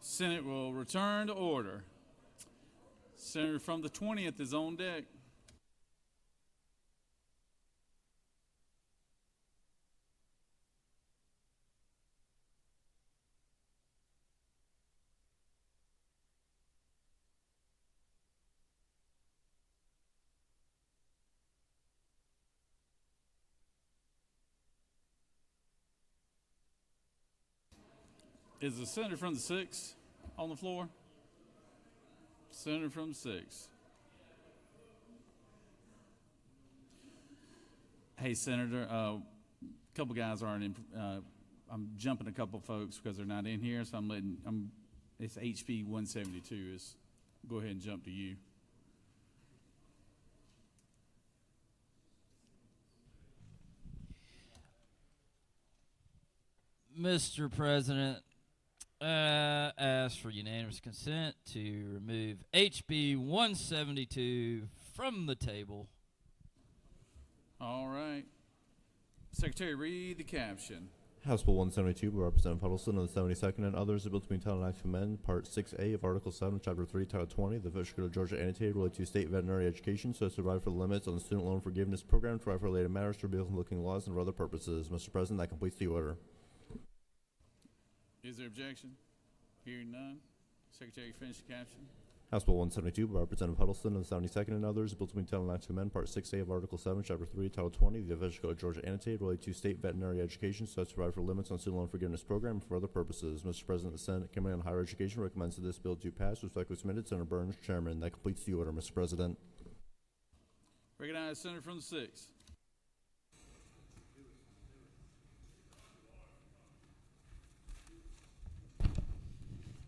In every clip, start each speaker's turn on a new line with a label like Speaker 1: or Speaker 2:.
Speaker 1: Senate will return to order. Senator from the 20th is on deck. Is the senator from the 6th on the floor? Senator from the 6th. Hey, Senator, a couple guys aren't in. I'm jumping a couple folks because they're not in here, so it's HB 172. Go ahead and jump to you.
Speaker 2: Mr. President, ask for unanimous consent to remove HB 172 from the table.
Speaker 1: All right. Secretary, read the caption.
Speaker 3: House Bill 172 by Representative Huddleston of the 72nd and others, a bill to be entitled Act to Amend Part 6A of Article 7, Chapter 3, Title 20, the Federal Code of Georgia annotated related to state veterinary education, so as to provide for the limits on the student loan forgiveness program, to provide for related matters, to repeal conflicting laws, and for other purposes. Mr. President, that completes the order.
Speaker 1: Is there objection? Hearing none. Secretary, finish the caption.
Speaker 3: House Bill 172 by Representative Huddleston of the 72nd and others, a bill to be entitled Act to Amend Part 6A of Article 7, Chapter 3, Title 20, the Federal Code of Georgia annotated related to state veterinary education, so as to provide for limits on student loan forgiveness program and for other purposes. Mr. President, the Senate Committee on Higher Education recommends that this bill do pass. Respectfully submitted, Senator Burns, Chairman. That completes the order, Mr. President.
Speaker 1: Recognize Senator from the 6th.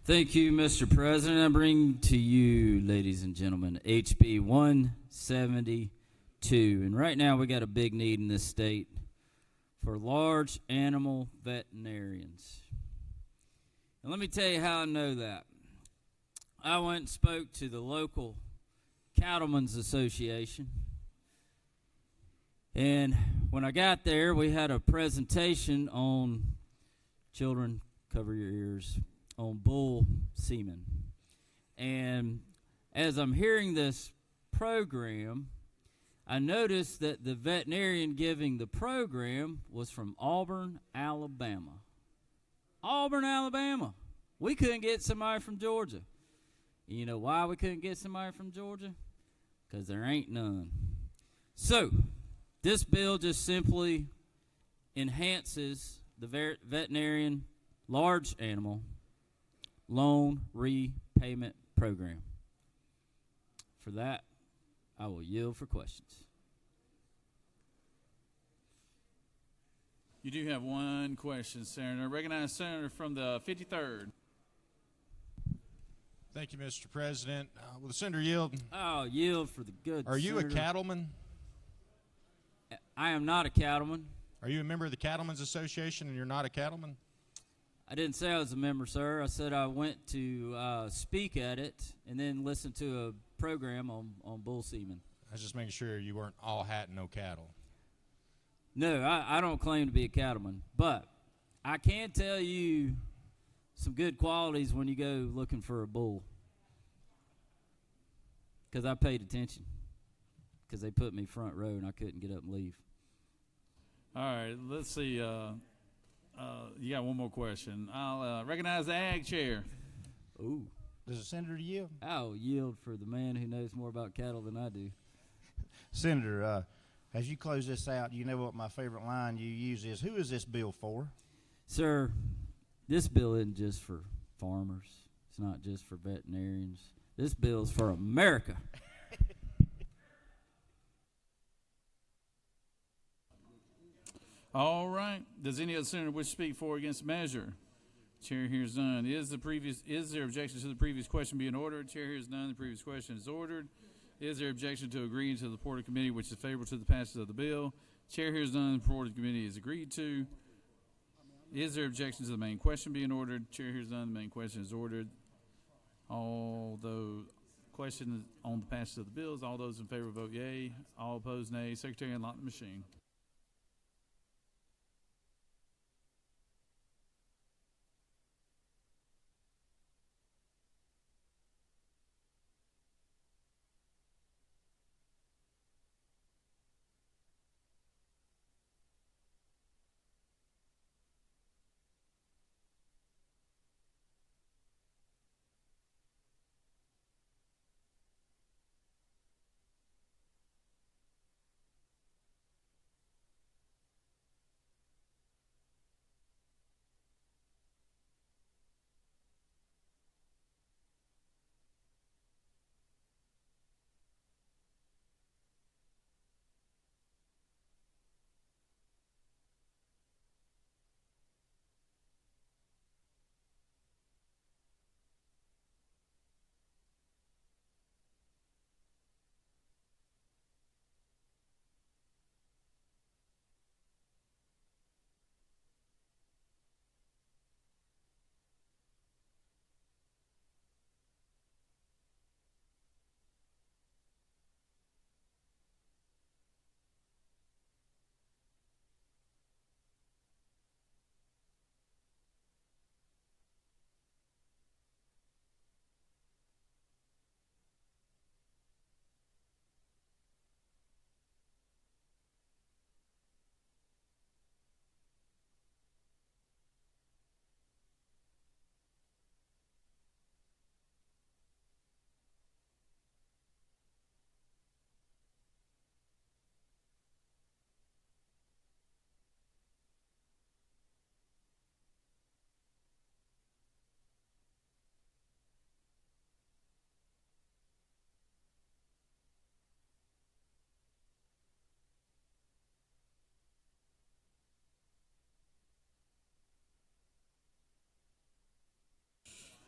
Speaker 2: Thank you, Mr. President. I bring to you, ladies and gentlemen, HB 172. And right now we got a big need in this state for large animal veterinarians. And let me tell you how I know that. I went and spoke to the local Cattlemen's Association. And when I got there, we had a presentation on children, cover your ears, on bull semen. And as I'm hearing this program, I noticed that the veterinarian giving the program was from Auburn, Alabama. Auburn, Alabama. We couldn't get somebody from Georgia. You know why we couldn't get somebody from Georgia? Because there ain't none. So, this bill just simply enhances the veterinarian large animal loan repayment program. For that, I will yield for questions.
Speaker 1: You do have one question, Senator. Recognize Senator from the 53rd.
Speaker 4: Thank you, Mr. President. Will the senator yield?
Speaker 2: I'll yield for the good
Speaker 4: Are you
Speaker 2: Senator.
Speaker 4: a cattleman?
Speaker 2: I am not a cattleman.
Speaker 4: Are you a member of the Cattlemen's Association and you're not a cattleman?
Speaker 2: I didn't say I was a member, sir. I said I went to speak at it and then listen to a program on bull semen.
Speaker 4: I was just making sure you weren't all hat and no cattle.
Speaker 2: No, I don't claim to be a cattleman, but I can tell you some good qualities when you go looking for a bull. Because I paid attention. Because they put me front row and I couldn't get up and leave.
Speaker 1: All right, let's see. You got one more question. I'll recognize the Ag Chair.
Speaker 2: Ooh.
Speaker 5: Does the senator yield?
Speaker 2: I'll yield for the man who knows more about cattle than I do.
Speaker 5: Senator, as you close this out, you know what my favorite line you use is, who is this bill for?
Speaker 2: Sir, this bill isn't just for farmers. It's not just for veterinarians. This bill is for America.
Speaker 1: All right. Does any other senator wish to speak for or against the measure? Chair hears none. Is there objection to the previous question being ordered? Chair hears none. The previous question is ordered. Is there objection to agreeing to the report of committee which is favorable to the passage of the bill? Chair hears none. The report of the committee is agreed to. Is there objection to the main question being ordered? Chair hears none. The main question is ordered. All those questions on the passage of the bills, all those in favor vote yea. All opposed nay. Secretary, unlock the machine.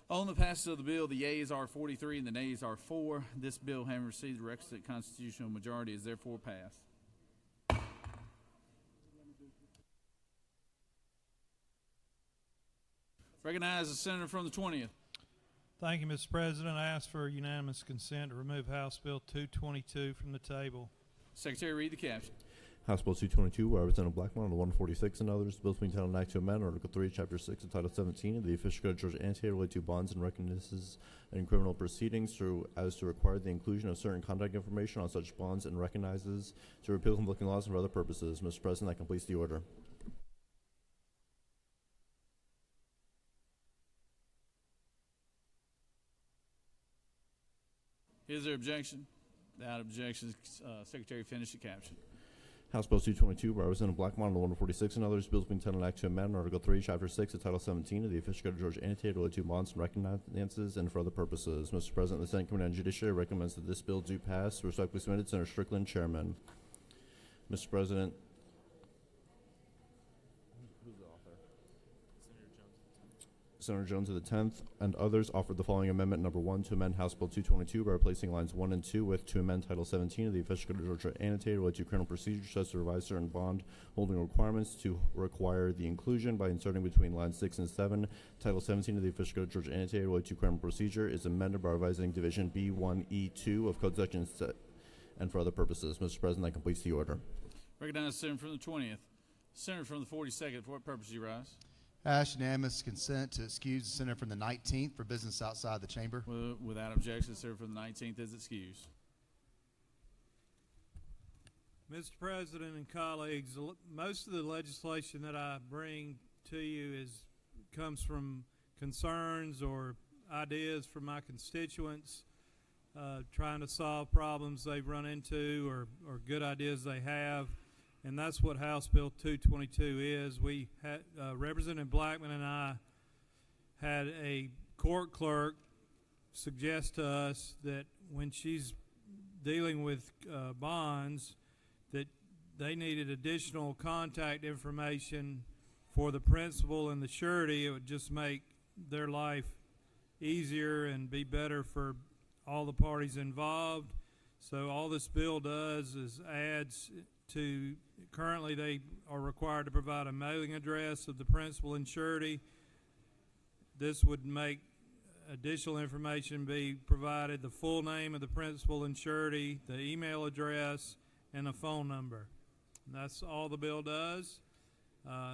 Speaker 1: On the passage of the bill, the yeas are 43 and the nays are 4. This bill, having received the requisite constitutional majority, is therefore passed. Recognize the senator from the 20th.
Speaker 6: Thank you, Mr. President. I ask for unanimous consent to remove House Bill 222 from the table.
Speaker 1: Secretary, read the caption.
Speaker 3: House Bill 222 by Representative Blackmon on the 146 and others. Bills being titled an act to amend Article 3, Chapter 6, and Title 17 of the Official Code of Georgia Annotated related to bonds and recognizances in criminal proceedings as to require the inclusion of certain contact information on such bonds and recognizes to repeal conflicting laws and for other purposes. Mr. President, that completes the order.
Speaker 1: Is there objection? Without objection, Secretary, finish the caption.
Speaker 3: House Bill 222 by Representative Blackmon on the 146 and others. Bills being titled an act to amend Article 3, Chapter 6, and Title 17 of the Official Code of Georgia Annotated related to bonds and recognizances and for other purposes. Mr. President, the Senate Committee on Judiciary recommends that this bill do pass. Respectfully submitted, Senator Strickland, Chairman. Mr. President. Senator Jones of the 10th and others offered the following amendment, number 1, to amend House Bill 222 by replacing lines 1 and 2 with to amend Title 17 of the Official Code of Georgia Annotated related to criminal procedures such as to revise certain bond holding requirements to require the inclusion by inserting between lines 6 and 7. Title 17 of the Official Code of Georgia Annotated related to criminal procedure is amended by revising Division B1E2 of Code Section and for other purposes. Mr. President, that completes the order.
Speaker 1: Recognize the senator from the 20th. Senator from the 42nd, for what purpose do you rise?
Speaker 7: Ask unanimous consent to excuse the senator from the 19th for business outside the chamber.
Speaker 1: Without objection, the senator from the 19th is excused.
Speaker 6: Mr. President and colleagues, most of the legislation that I bring to you comes from concerns or ideas from my constituents, trying to solve problems they've run into or good ideas they have. And that's what House Bill 222 is. We had Representative Blackmon and I had a court clerk suggest to us that when she's dealing with bonds, that they needed additional contact information for the principal and the surety. It would just make their life easier and be better for all the parties involved. So all this bill does is adds to, currently they are required to provide a mailing address of the principal and surety. This would make additional information be provided, the full name of the principal and surety, the email address, and a phone number. And that's all the bill does.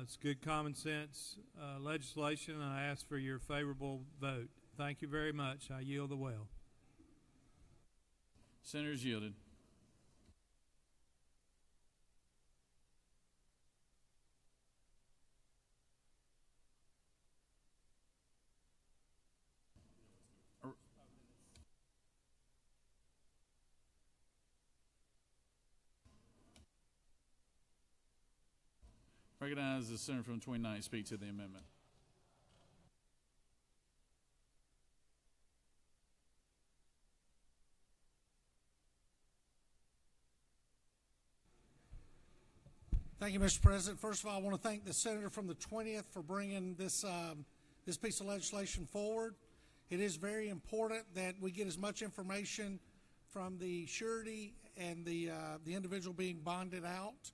Speaker 6: It's good common sense legislation, and I ask for your favorable vote. Thank you very much. I yield the well.
Speaker 1: Senator's yielded. Recognize the senator from 29 to speak to the amendment.
Speaker 8: Thank you, Mr. President. First of all, I want to thank the senator from the 20th for bringing this piece of legislation forward. It is very important that we get as much information from the surety and the individual being bonded out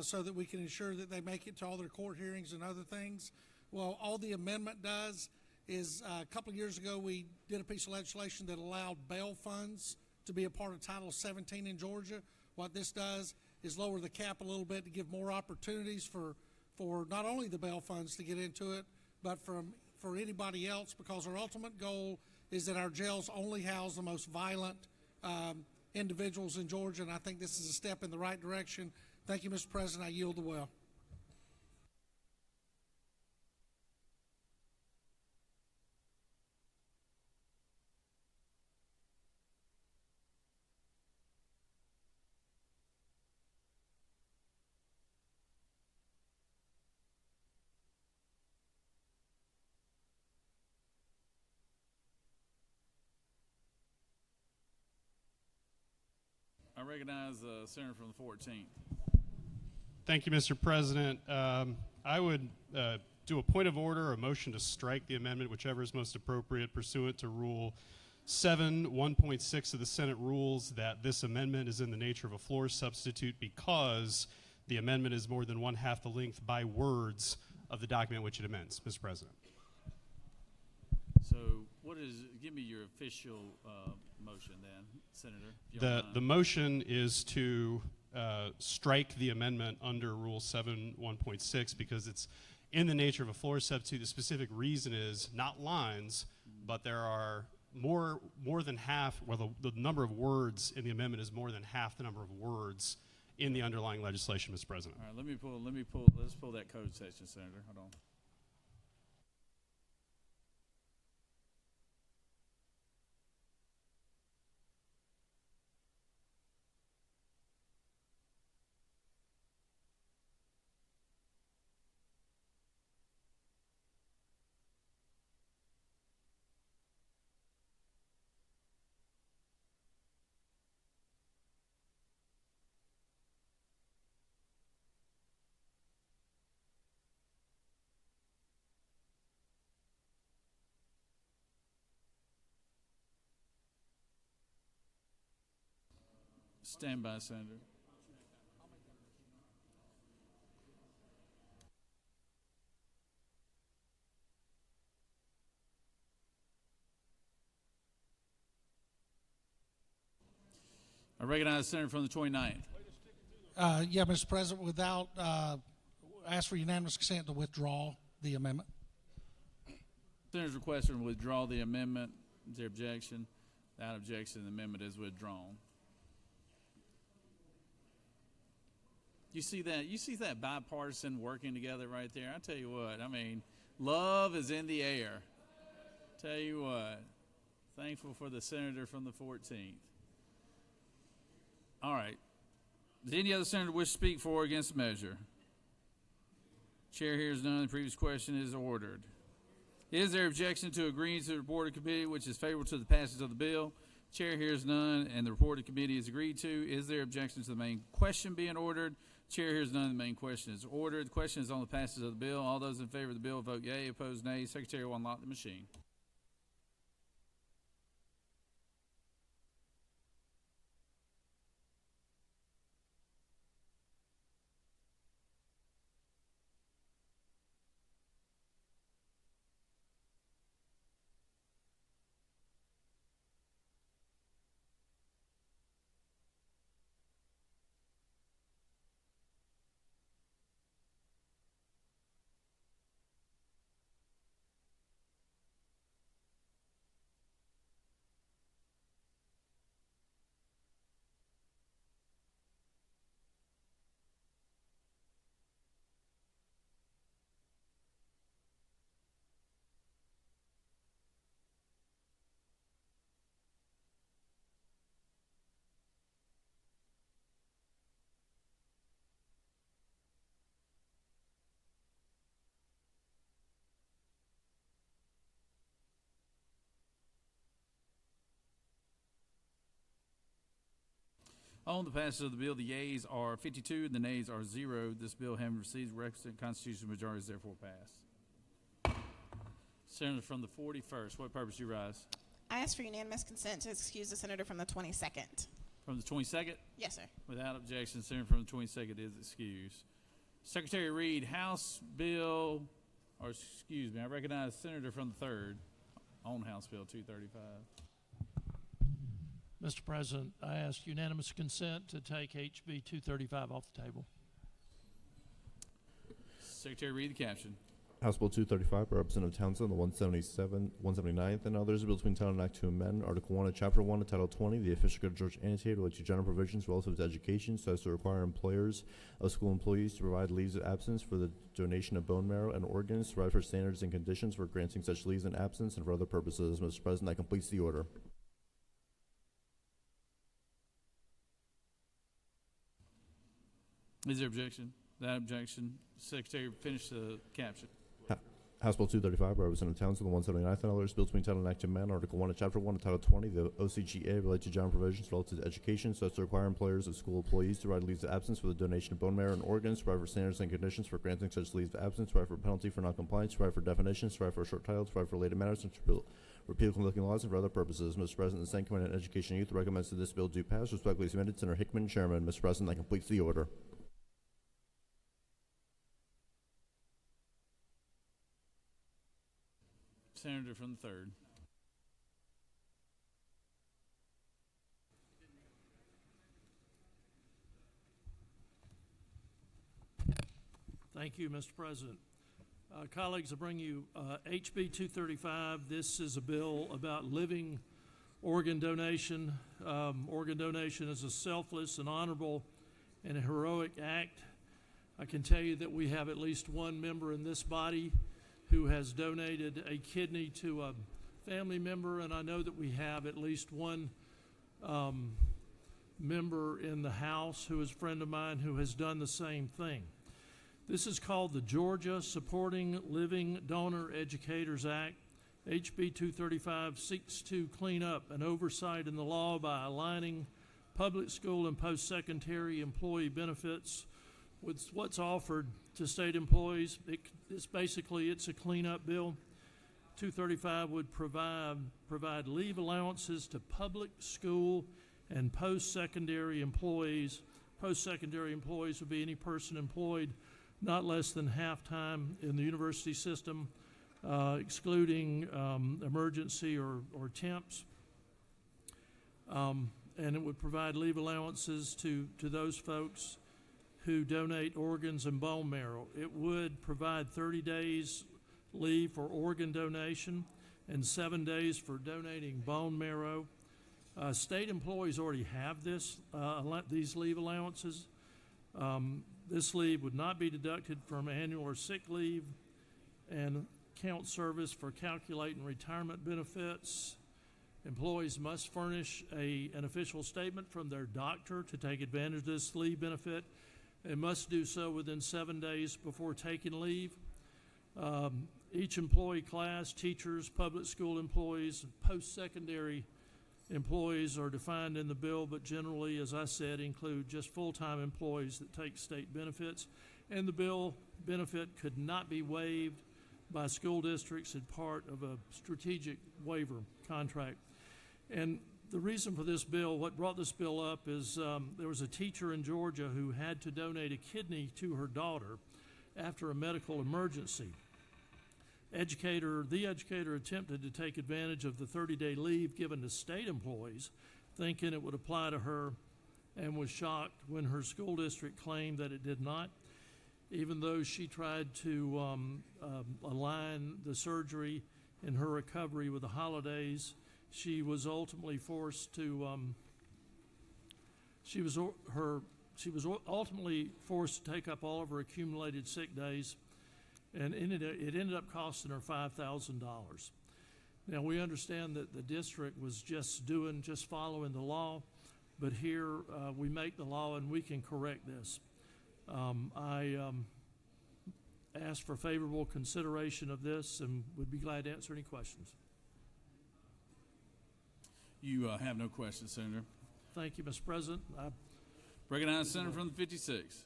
Speaker 8: so that we can ensure that they make it to all their court hearings and other things. Well, all the amendment does is a couple of years ago we did a piece of legislation that allowed bail funds to be a part of Title 17 in Georgia. What this does is lower the cap a little bit to give more opportunities for not only the bail funds to get into it, but for anybody else, because our ultimate goal is that our jails only house the most violent individuals in Georgia, and I think this is a step in the right direction. Thank you, Mr. President. I yield the well.
Speaker 1: I recognize the senator from the 14th.
Speaker 9: Thank you, Mr. President. I would do a point of order or a motion to strike the amendment, whichever is most appropriate, pursuant to Rule 7, 1.6 of the Senate rules, that this amendment is in the nature of a floor substitute because the amendment is more than one-half the length by words of the document which it amends, Mr. President.
Speaker 1: So give me your official motion then, Senator. if you don't mind.
Speaker 9: The motion is to strike the amendment under Rule 7, 1.6 because it's in the nature of a floor substitute. The specific reason is not lines, but there are more than half, well, the number of words in the amendment is more than half the number of words in the underlying legislation, Mr. President.
Speaker 1: All right, let's pull that code section, Senator. Hold on. Stand by, Senator. I recognize the Senator from the 29th.
Speaker 8: Yeah, Mr. President, without, ask for unanimous consent to withdraw the amendment.
Speaker 1: Senator's requesting to withdraw the amendment. Is there objection? Without objection, the amendment is withdrawn. You see that bipartisan working together right there? I tell you what, I mean, love is in the air. Tell you what, thankful for the senator from the 14th. All right. Does any other senator wish to speak for or against the measure? Chair hears none. The previous question is ordered. Is there objection to agreeing to the report of committee which is favorable to the passage of the bill? Chair hears none, and the report of committee is agreed to. Is there objection to the main question being ordered? Chair hears none. The main question is ordered. The question is on the passage of the bill. All those in favor of the bill vote yea. Opposed, nay. Secretary will unlock the machine. On the passage of the bill, the yeas are 52 and the nays are 0. This bill, having received the requisite constitutional majority, is therefore passed. Senator from the 41st, what purpose do you rise?
Speaker 10: I ask for unanimous consent to excuse the senator from the 22nd.
Speaker 1: From the 22nd?
Speaker 10: Yes, sir.
Speaker 1: Without objection, the senator from the 22nd is excused. Secretary Reed, House Bill, or excuse me, I recognize Senator from the 3rd on House Bill 235.
Speaker 11: Mr. President, I ask unanimous consent to take HB 235 off the table.
Speaker 1: Secretary, read the caption.
Speaker 3: House Bill 235 by Representative Townsend, the 179th, and others, a bill between title and act to amend Article 1 of Chapter 1 of Title 20, the official code of Georgia annotated related to general provisions relative to education, so as to require employers of school employees to provide leaves of absence for the donation of bone marrow and organs, to provide for standards and conditions for granting such leaves in absence, and for other purposes. Mr. President, that completes the order. Is there objection? That objection. Secretary, finish the caption. House Bill 235 by Representative Townsend, the 179th bill to maintain an act of amendment Article 1 of Chapter 1 of Title 20 of the OCGA related to general provisions relative to education, so as to require employers of school employees to provide leaves of absence for the donation of bone marrow and organs, provide for standards and conditions for granting such leaves of absence, provide for penalty for noncompliance, provide for definitions, provide for a short title, provide for related matters, and to repeal conflicting laws and for other purposes. Mr. President, the Senate Committee on Education and Youth recommends that this bill do pass. Respectfully submitted, Senator Hickman, Chairman. Mr. President, that completes the order.
Speaker 1: Senator from the 3rd.
Speaker 11: Thank you, Mr. President. Colleagues, I bring you HB 235. This is a bill about living organ donation. Organ donation is a selfless and honorable and a heroic act. I can tell you that we have at least one member in this body who has donated a kidney to a family member, and I know that we have at least one member in the House who is a friend of mine who has done the same thing. This is called the Georgia Supporting Living Donor Educators Act. HB 235 seeks to clean up an oversight in the law by aligning public school and post-secondary employee benefits with what's offered to state employees. It's a cleanup bill. 235 would provide leave allowances to public school and post-secondary employees. Post-secondary employees would be any person employed not less than half-time in the university system, excluding emergency or temps. And it would provide leave allowances to those folks who donate organs and bone marrow. It would provide 30 days leave for organ donation and 7 days for donating bone marrow. State employees already have these leave allowances. This leave would not be deducted from annual or sick leave and count service for calculating retirement benefits. Employees must furnish an official statement from their doctor to take advantage of this leave benefit and must do so within 7 days before taking leave. Each employee class, teachers, public school employees, post-secondary employees are defined in the bill, but generally, as I said, include just full-time employees that take state benefits. And the bill benefit could not be waived by school districts as part of a strategic waiver contract. And the reason for this bill, what brought this bill up is there was a teacher in Georgia who had to donate a kidney to her daughter after a medical emergency. The educator attempted to take advantage of the 30-day leave given to state employees, thinking it would apply to her, and was shocked when her school district claimed that it did not. Even though she tried to align the surgery and her recovery with the holidays, she was ultimately forced to take up all of her accumulated sick days, and it ended up costing her $5,000. Now, we understand that the district was just following the law, but here we make the law and we can correct this. I ask for favorable consideration of this and would be glad to answer any questions.
Speaker 1: You have no questions, Senator.
Speaker 11: Thank you, Mr. President.
Speaker 1: Recognize Senator from the 56.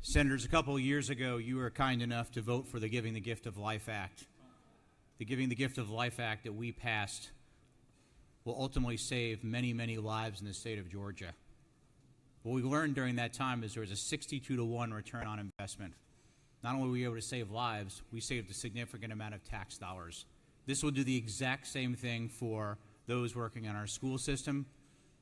Speaker 12: Senators, a couple of years ago, you were kind enough to vote for the Giving the Gift of Life Act. The Giving the Gift of Life Act that we passed will ultimately save many, many lives in the state of Georgia. What we learned during that time is there was a 62-to-1 return on investment. Not only were we able to save lives, we saved a significant amount of tax dollars. This will do the exact same thing for those working in our school system.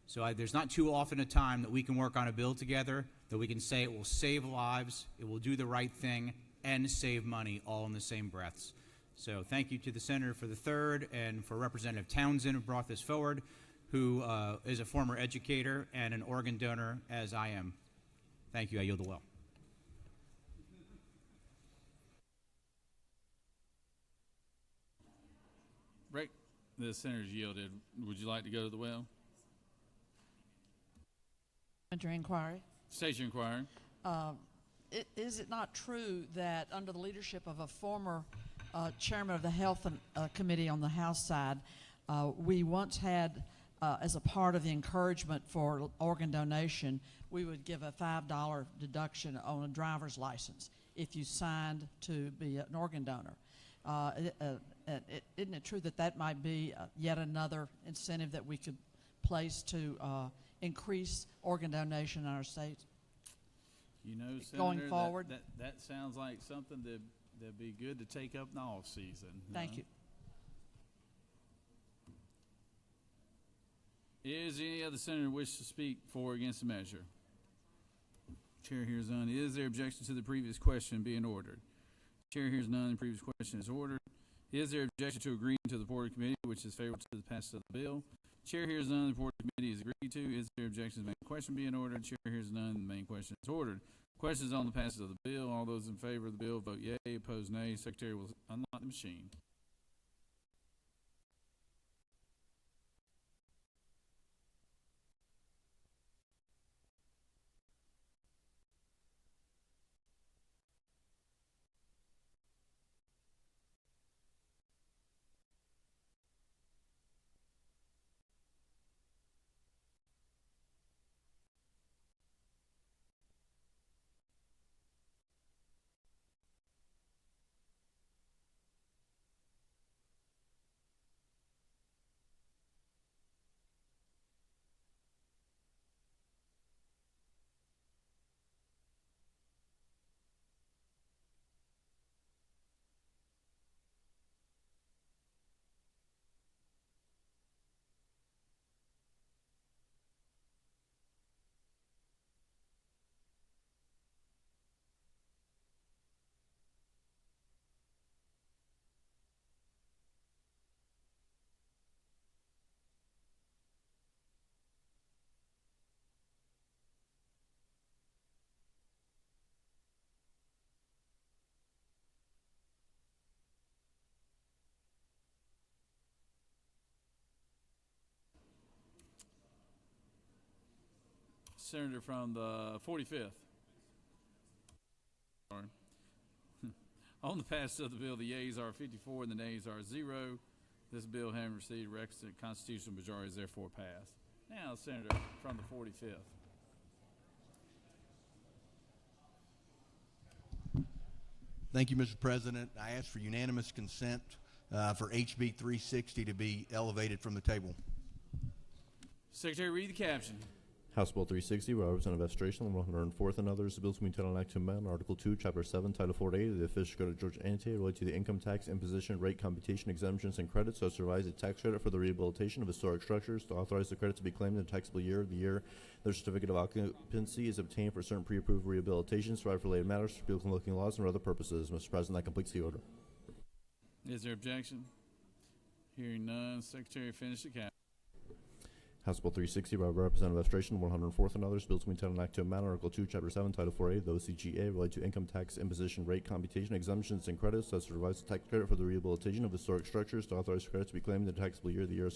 Speaker 12: So there's not too often a time that we can work on a bill together that we can say it will save lives, it will do the right thing, and save money all in the same breaths. So thank you to the Senator for the 3rd and for Representative Townsend who brought this forward, who is a former educator and an organ donor, as I am. Thank you. I yield the will.
Speaker 1: Right. The Senator's yielded. Would you like to go to the well?
Speaker 13: Parliamentary inquiry.
Speaker 1: State your inquiry.
Speaker 13: Is it not true that under the leadership of a former chairman of the Health Committee on the House side, we once had, as a part of the encouragement for organ donation, we would give a $5 deduction on a driver's license if you signed to be an organ donor. Isn't it true that that might be yet another incentive that we could place to increase organ donation in our state?
Speaker 1: You know, Senator,
Speaker 13: going forward?
Speaker 1: that sounds like something that'd be good to take up in the off season.
Speaker 13: Thank you.
Speaker 1: Is any other senator wish to speak for or against the measure? Chair hears none. Is there objection to the previous question being ordered? Chair hears none. The previous question is ordered. Is there objection to agreeing to the report of committee, which is favorable to the passage of the bill? Chair hears none. The report of committee is agreed to. Is there objection to the main question being ordered? Chair hears none. The main question is ordered. Questions on the passage of the bill. All those in favor of the bill vote yea. Opposed, nay. Secretary will unlock the machine. Senator from the 45th. Sorry. On the passage of the bill, the yeas are 54 and the nays are 0. This bill, having received requisite constitutional majority, is therefore passed. Now, Senator from the 45th.
Speaker 14: Thank you, Mr. President. I ask for unanimous consent for HB 360 to be elevated from the table.
Speaker 1: Secretary, read the caption.
Speaker 3: House Bill 360 by Representative F. Strachan, 104th and others. The bill to be entitled an act to amend Article 2, Chapter 7, Title 48 of the Official Code of Georgia Annotated related to the income tax imposition rate computation exemptions and credits so as to revise the tax credit for the rehabilitation of historic structures, to authorize the credit to be claimed in the taxable year of the year their certificate of occupancy is obtained for certain pre-approved rehabilitations, provide for related matters, for looking laws, and for other purposes. Mr. President, that completes the order.
Speaker 1: Is there objection? Hearing none, Secretary, finish the caption.
Speaker 3: House Bill 360 by Representative F. Strachan, 104th and others. Bills to be entitled an act to amend Article 2, Chapter 7, Title 48 of the OCGA related to income tax imposition rate computation exemptions and credits so as to revise the tax credit for the rehabilitation of historic structures, to authorize credits to be claimed in the taxable year of the year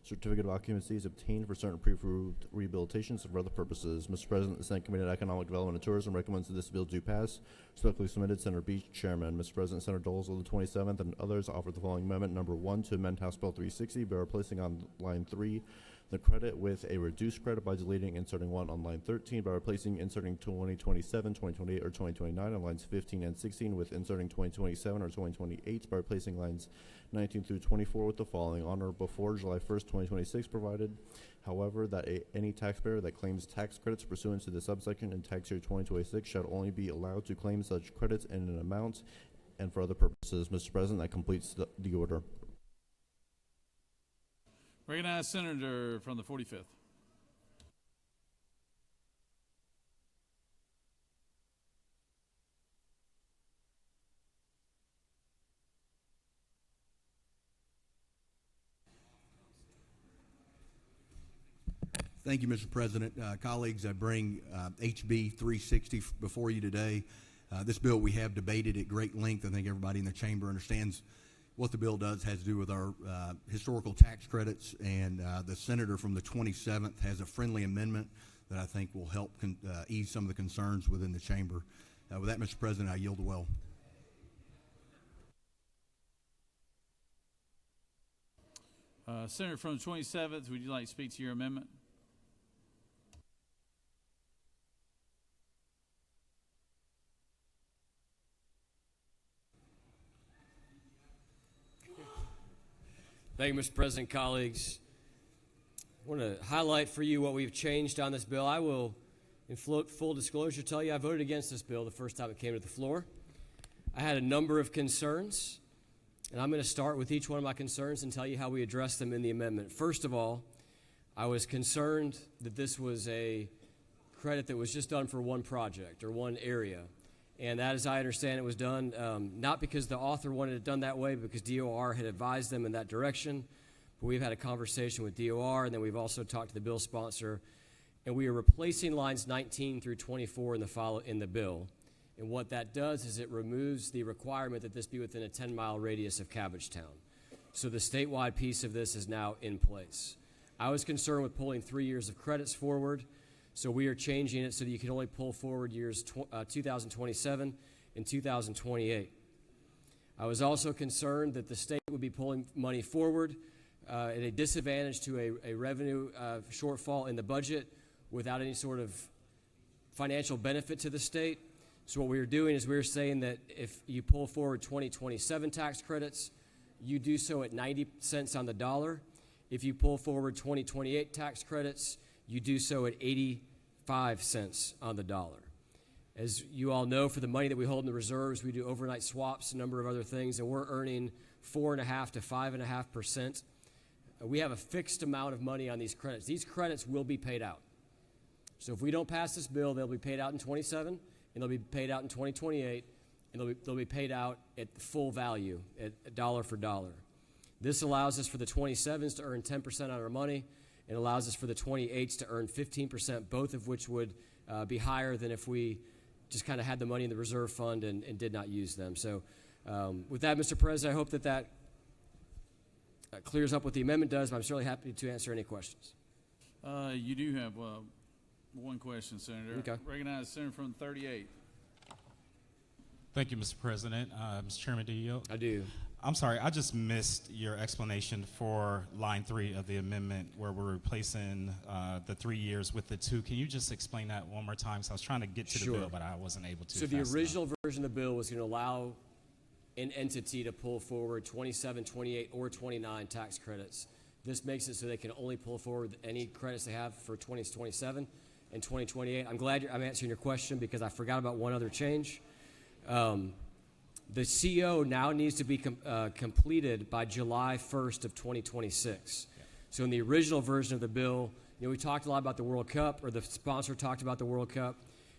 Speaker 3: certificate of occupancy is obtained for certain pre-approved rehabilitations and for other purposes. Mr. President, the Senate Committee on Economic Development and Tourism recommends that this bill do pass. Respectfully submitted, Senator Beach, Chairman. Mr. President, Senator Doles of the 27th and others offer the following amendment. Number 1, to amend House Bill 360 by replacing on line 3 the credit with a reduced credit by deleting inserting 1 on line 13 by replacing inserting 2027, 2028, or 2029 on lines 15 and 16 with inserting 2027 or 2028 by replacing lines 19 through 24 with the following: on or before July 1st, 2026, provided, however, that any taxpayer that claims tax credits pursuant to the subsection in tax year 2026 shall only be allowed to claim such credits in an amount and for other purposes. Mr. President, that completes the order.
Speaker 1: Recognize Senator from the 45th.
Speaker 14: Thank you, Mr. President. Colleagues, I bring HB 360 before you today. This bill we have debated at great length. I think everybody in the chamber understands what the bill does. Has to do with our historical tax credits, and the senator from the 27th has a friendly amendment that I think will help ease some of the concerns within the chamber. With that, Mr. President, I yield the well.
Speaker 1: Senator from the 27th, would you like to speak to your amendment?
Speaker 15: Thank you, Mr. President, colleagues. I want to highlight for you what we've changed on this bill. I will, in full disclosure, tell you I voted against this bill the first time it came to the floor. I had a number of concerns, and I'm going to start with each one of my concerns and tell you how we address them in the amendment. First of all, I was concerned that this was a credit that was just done for one project or one area. And that, as I understand it, was done not because the author wanted it done that way, but because DOR had advised them in that direction. But we've had a conversation with DOR, and then we've also talked to the bill sponsor, and we are replacing lines 19 through 24 in the bill. And what that does is it removes the requirement that this be within a 10-mile radius of Cabbagetown. So the statewide piece of this is now in place. I was concerned with pulling 3 years of credits forward. So we are changing it so that you can only pull forward years 2027 and 2028. I was also concerned that the state would be pulling money forward at a disadvantage to a revenue shortfall in the budget without any sort of financial benefit to the state. So what we are doing is we're saying that if you pull forward 2027 tax credits, you do so at 90 cents on the dollar. If you pull forward 2028 tax credits, you do so at 85 cents on the dollar. As you all know, for the money that we hold in the reserves, we do overnight swaps, a number of other things, and we're earning 4.5% to 5.5%. We have a fixed amount of money on these credits. These credits will be paid out. So if we don't pass this bill, they'll be paid out in 27, and they'll be paid out in 2028, and they'll be paid out at full value, at dollar for dollar. This allows us for the 27s to earn 10% on our money. It allows us for the 28s to earn 15%, both of which would be higher than if we just kind of had the money in the reserve fund and did not use them. So with that, Mr. President, I hope that clears up what the amendment does, but I'm certainly happy to answer any questions.
Speaker 1: You do have one question, Senator.
Speaker 15: Okay.
Speaker 1: Recognize the Senator from 38.
Speaker 16: Thank you, Mr. President. Mr. Chairman, do you yield?
Speaker 15: I do.
Speaker 16: I'm sorry, I just missed your explanation for line 3 of the amendment where we're replacing the 3 years with the 2. Can you just explain that one more time? So I was trying to get to
Speaker 15: Sure.
Speaker 16: the bill, but I wasn't able to.
Speaker 15: So the original version of the bill was going to allow an entity to pull forward 27, 28, or 29 tax credits. This makes it so they can only pull forward any credits they have for 2027 and 2028. I'm glad I'm answering your question because I forgot about one other change. The CO now needs to be completed by July 1st of 2026. Yeah. So in the original version of the bill, we talked a lot about the World Cup, or the sponsor talked about the World Cup,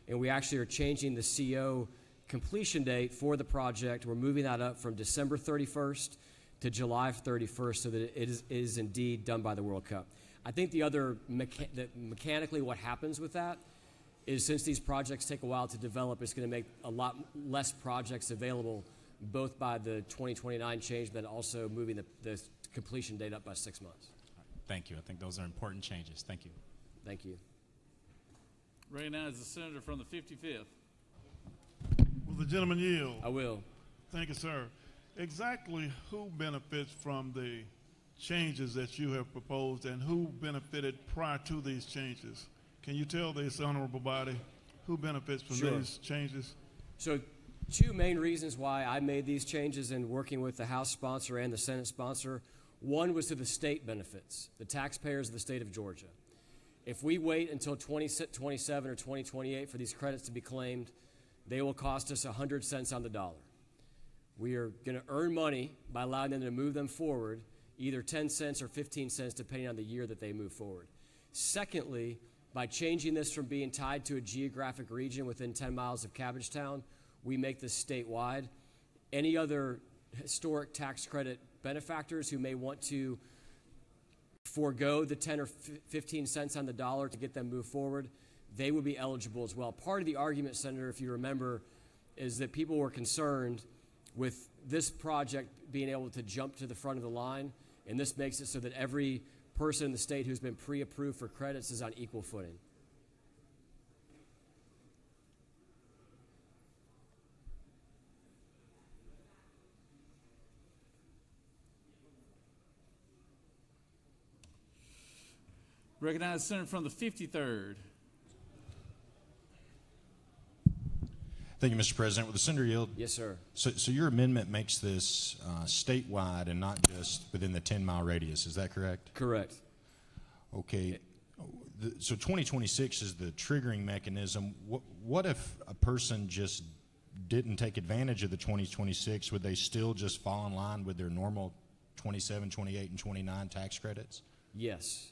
Speaker 15: and we actually are changing the CO completion date for the project. We're moving that up from December 31st to July 31st so that it is indeed done by the World Cup. I think the other mechanically what happens with that is since these projects take a while to develop, it's going to make a lot less projects available, both by the 2029 change, but also moving the completion date up by 6 months.
Speaker 16: Thank you. I think those are important changes. Thank you.
Speaker 15: Thank you.
Speaker 1: Recognize the Senator from the 55th.
Speaker 17: Will the gentleman yield?
Speaker 15: I will.
Speaker 17: Thank you, sir. Exactly who benefits from the changes that you have proposed, and who benefited prior to these changes? Can you tell this honorable body who benefits from
Speaker 15: Sure.
Speaker 17: these changes?
Speaker 15: So 2 main reasons why I made these changes in working with the House sponsor and the Senate sponsor. One was to the state benefits, the taxpayers of the state of Georgia. If we wait until 2027 or 2028 for these credits to be claimed, they will cost us 100 cents on the dollar. We are going to earn money by allowing them to move them forward, either 10 cents or 15 cents, depending on the year that they move forward. Secondly, by changing this from being tied to a geographic region within 10 miles of Cabbagetown, we make this statewide. Any other historic tax credit benefactors who may want to forego the 10 or 15 cents on the dollar to get them moved forward, they would be eligible as well. Part of the argument, Senator, if you remember, is that people were concerned with this project being able to jump to the front of the line, and this makes it so that every person in the state who's been pre-approved for credits is on equal footing.
Speaker 1: Recognize the senator from the 53rd.
Speaker 4: Thank you, Mr. President. With the senator yield.
Speaker 15: Yes, sir.
Speaker 4: So your amendment makes this statewide and not just within the 10-mile radius. Is that correct?
Speaker 15: Correct.
Speaker 4: Okay. So 2026 is the triggering mechanism. What if a person just didn't take advantage of the 2026? Would they still just fall in line with their normal 27, 28, and 29 tax credits?
Speaker 15: Yes.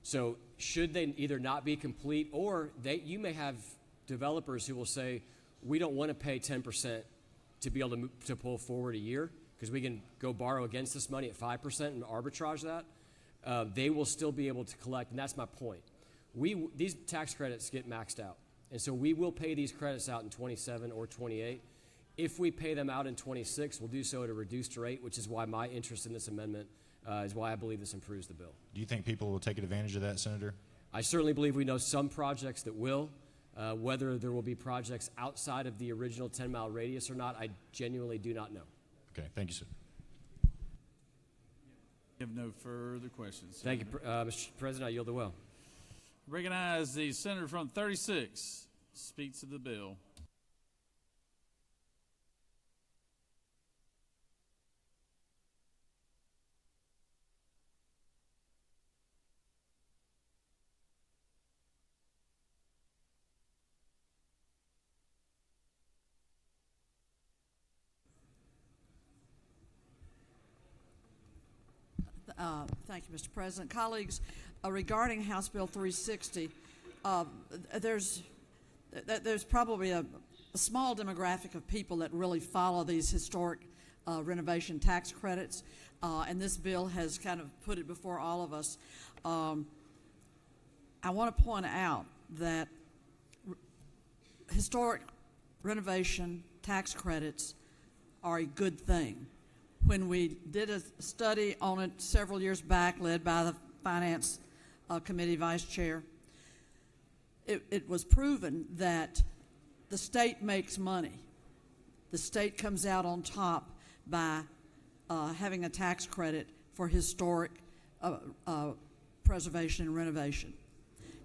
Speaker 15: So should they either not be complete, or you may have developers who will say, we don't want to pay 10% to be able to pull forward a year because we can go borrow against this money at 5% and arbitrage that. They will still be able to collect, and that's my point. These tax credits get maxed out, and so we will pay these credits out in 27 or 28. If we pay them out in 26, we'll do so at a reduced rate, which is why my interest in this amendment is why I believe this improves the bill.
Speaker 4: Do you think people will take advantage of that, Senator?
Speaker 15: I certainly believe we know some projects that will. Whether there will be projects outside of the original 10-mile radius or not, I genuinely do not know.
Speaker 4: Okay, thank you, sir.
Speaker 1: We have no further questions.
Speaker 15: Thank you, Mr. President. I yield the well.
Speaker 1: Recognize the senator from 36. Speak to the bill.
Speaker 13: Thank you, Mr. President. Colleagues, regarding House Bill 360, there's probably a small demographic of people that really follow these historic renovation tax credits, and this bill has kind of put it before all of us. I want to point out that historic renovation tax credits are a good thing. When we did a study on it several years back, led by the Finance Committee Vice Chair, it was proven that the state makes money. The state comes out on top by having a tax credit for historic preservation and renovation.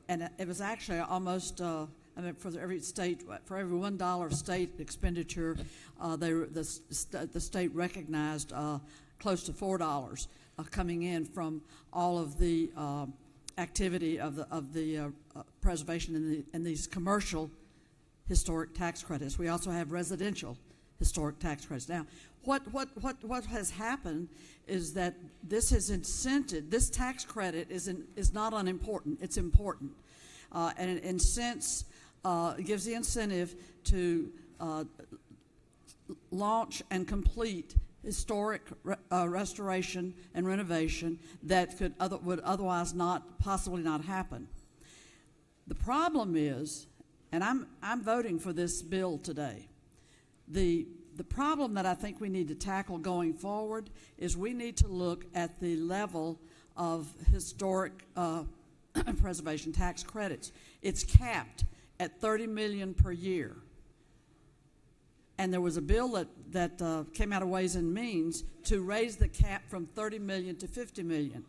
Speaker 13: And it was actually almost, for every state, for every $1 of state expenditure, the state recognized close to $4 coming in from all of the activity of the preservation in these commercial historic tax credits. We also have residential historic tax credits. Now, what has happened is that this has incented, this tax credit is not unimportant, it's important. And it incents, gives the incentive to launch and complete historic restoration and renovation that would otherwise possibly not happen. The problem is, and I'm voting for this bill today, the problem that I think we need to tackle going forward is we need to look at the level of historic preservation tax credits. It's capped at $30 million per year. And there was a bill that came out of Ways and Means to raise the cap from $30 million to $50 million.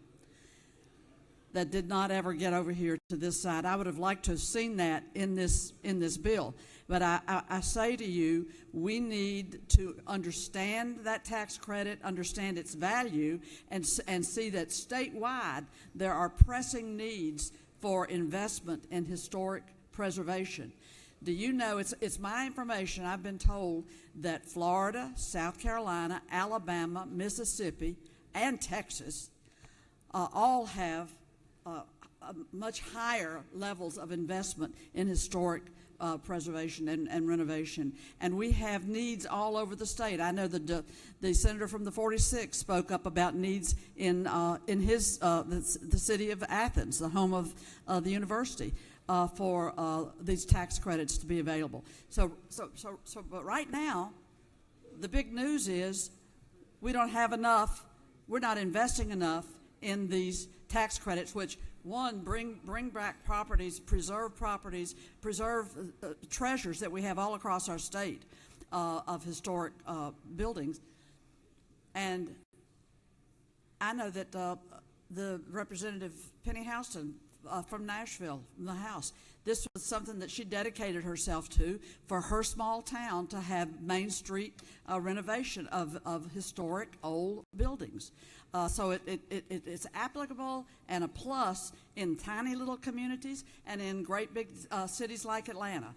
Speaker 13: That did not ever get over here to this side. I would have liked to have seen that in this bill. But I say to you, we need to understand that tax credit, understand its value, and see that statewide there are pressing needs for investment in historic preservation. Do you know, it's my information, I've been told that Florida, South Carolina, Alabama, Mississippi, and Texas all have much higher levels of investment in historic preservation and renovation. And we have needs all over the state. I know the senator from the 46 spoke up about needs in the city of Athens, the home of the university, for these tax credits to be available. But right now, the big news is we don't have enough. We're not investing enough in these tax credits, which one, bring back properties, preserve treasures that we have all across our state of historic buildings. And I know that the Representative Penny Houston from Nashville, from the House. This was something that she dedicated herself to for her small town, to have Main Street renovation of historic old buildings. So it's applicable and a plus in tiny little communities and in great big cities like Atlanta,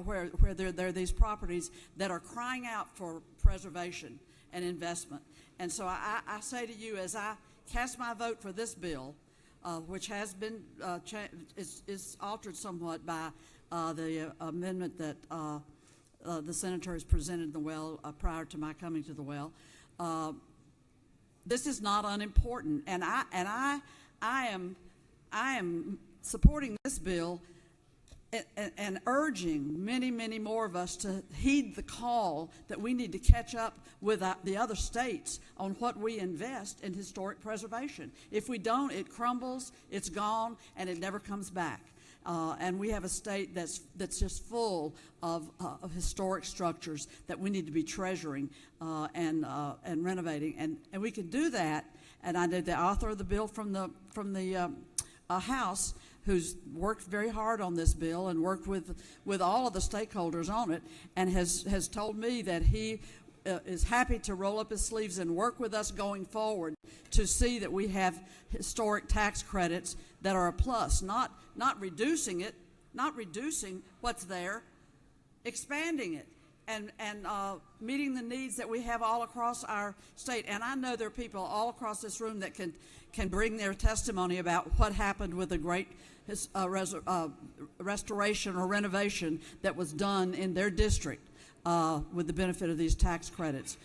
Speaker 13: where there are these properties that are crying out for preservation and investment. And so I say to you, as I cast my vote for this bill, which has been is altered somewhat by the amendment that the senator has presented in the well prior to my coming to the well. This is not unimportant, and I am supporting this bill and urging many more of us to heed the call that we need to catch up with the other states on what we invest in historic preservation. If we don't, it crumbles, it's gone, and it never comes back. And we have a state that's just full of historic structures that we need to be treasuring and renovating, and we can do that. And I know the author of the bill from the House, who's worked very hard on this bill and worked with all of the stakeholders on it, and has told me that he is happy to roll up his sleeves and work with us going forward to see that we have historic tax credits that are a plus, not reducing it, not reducing what's there, expanding it, and meeting the needs that we have all across our state. And I know there are people all across this room that can bring their testimony about what happened with the great restoration or renovation that was done in their district with the benefit of these tax credits.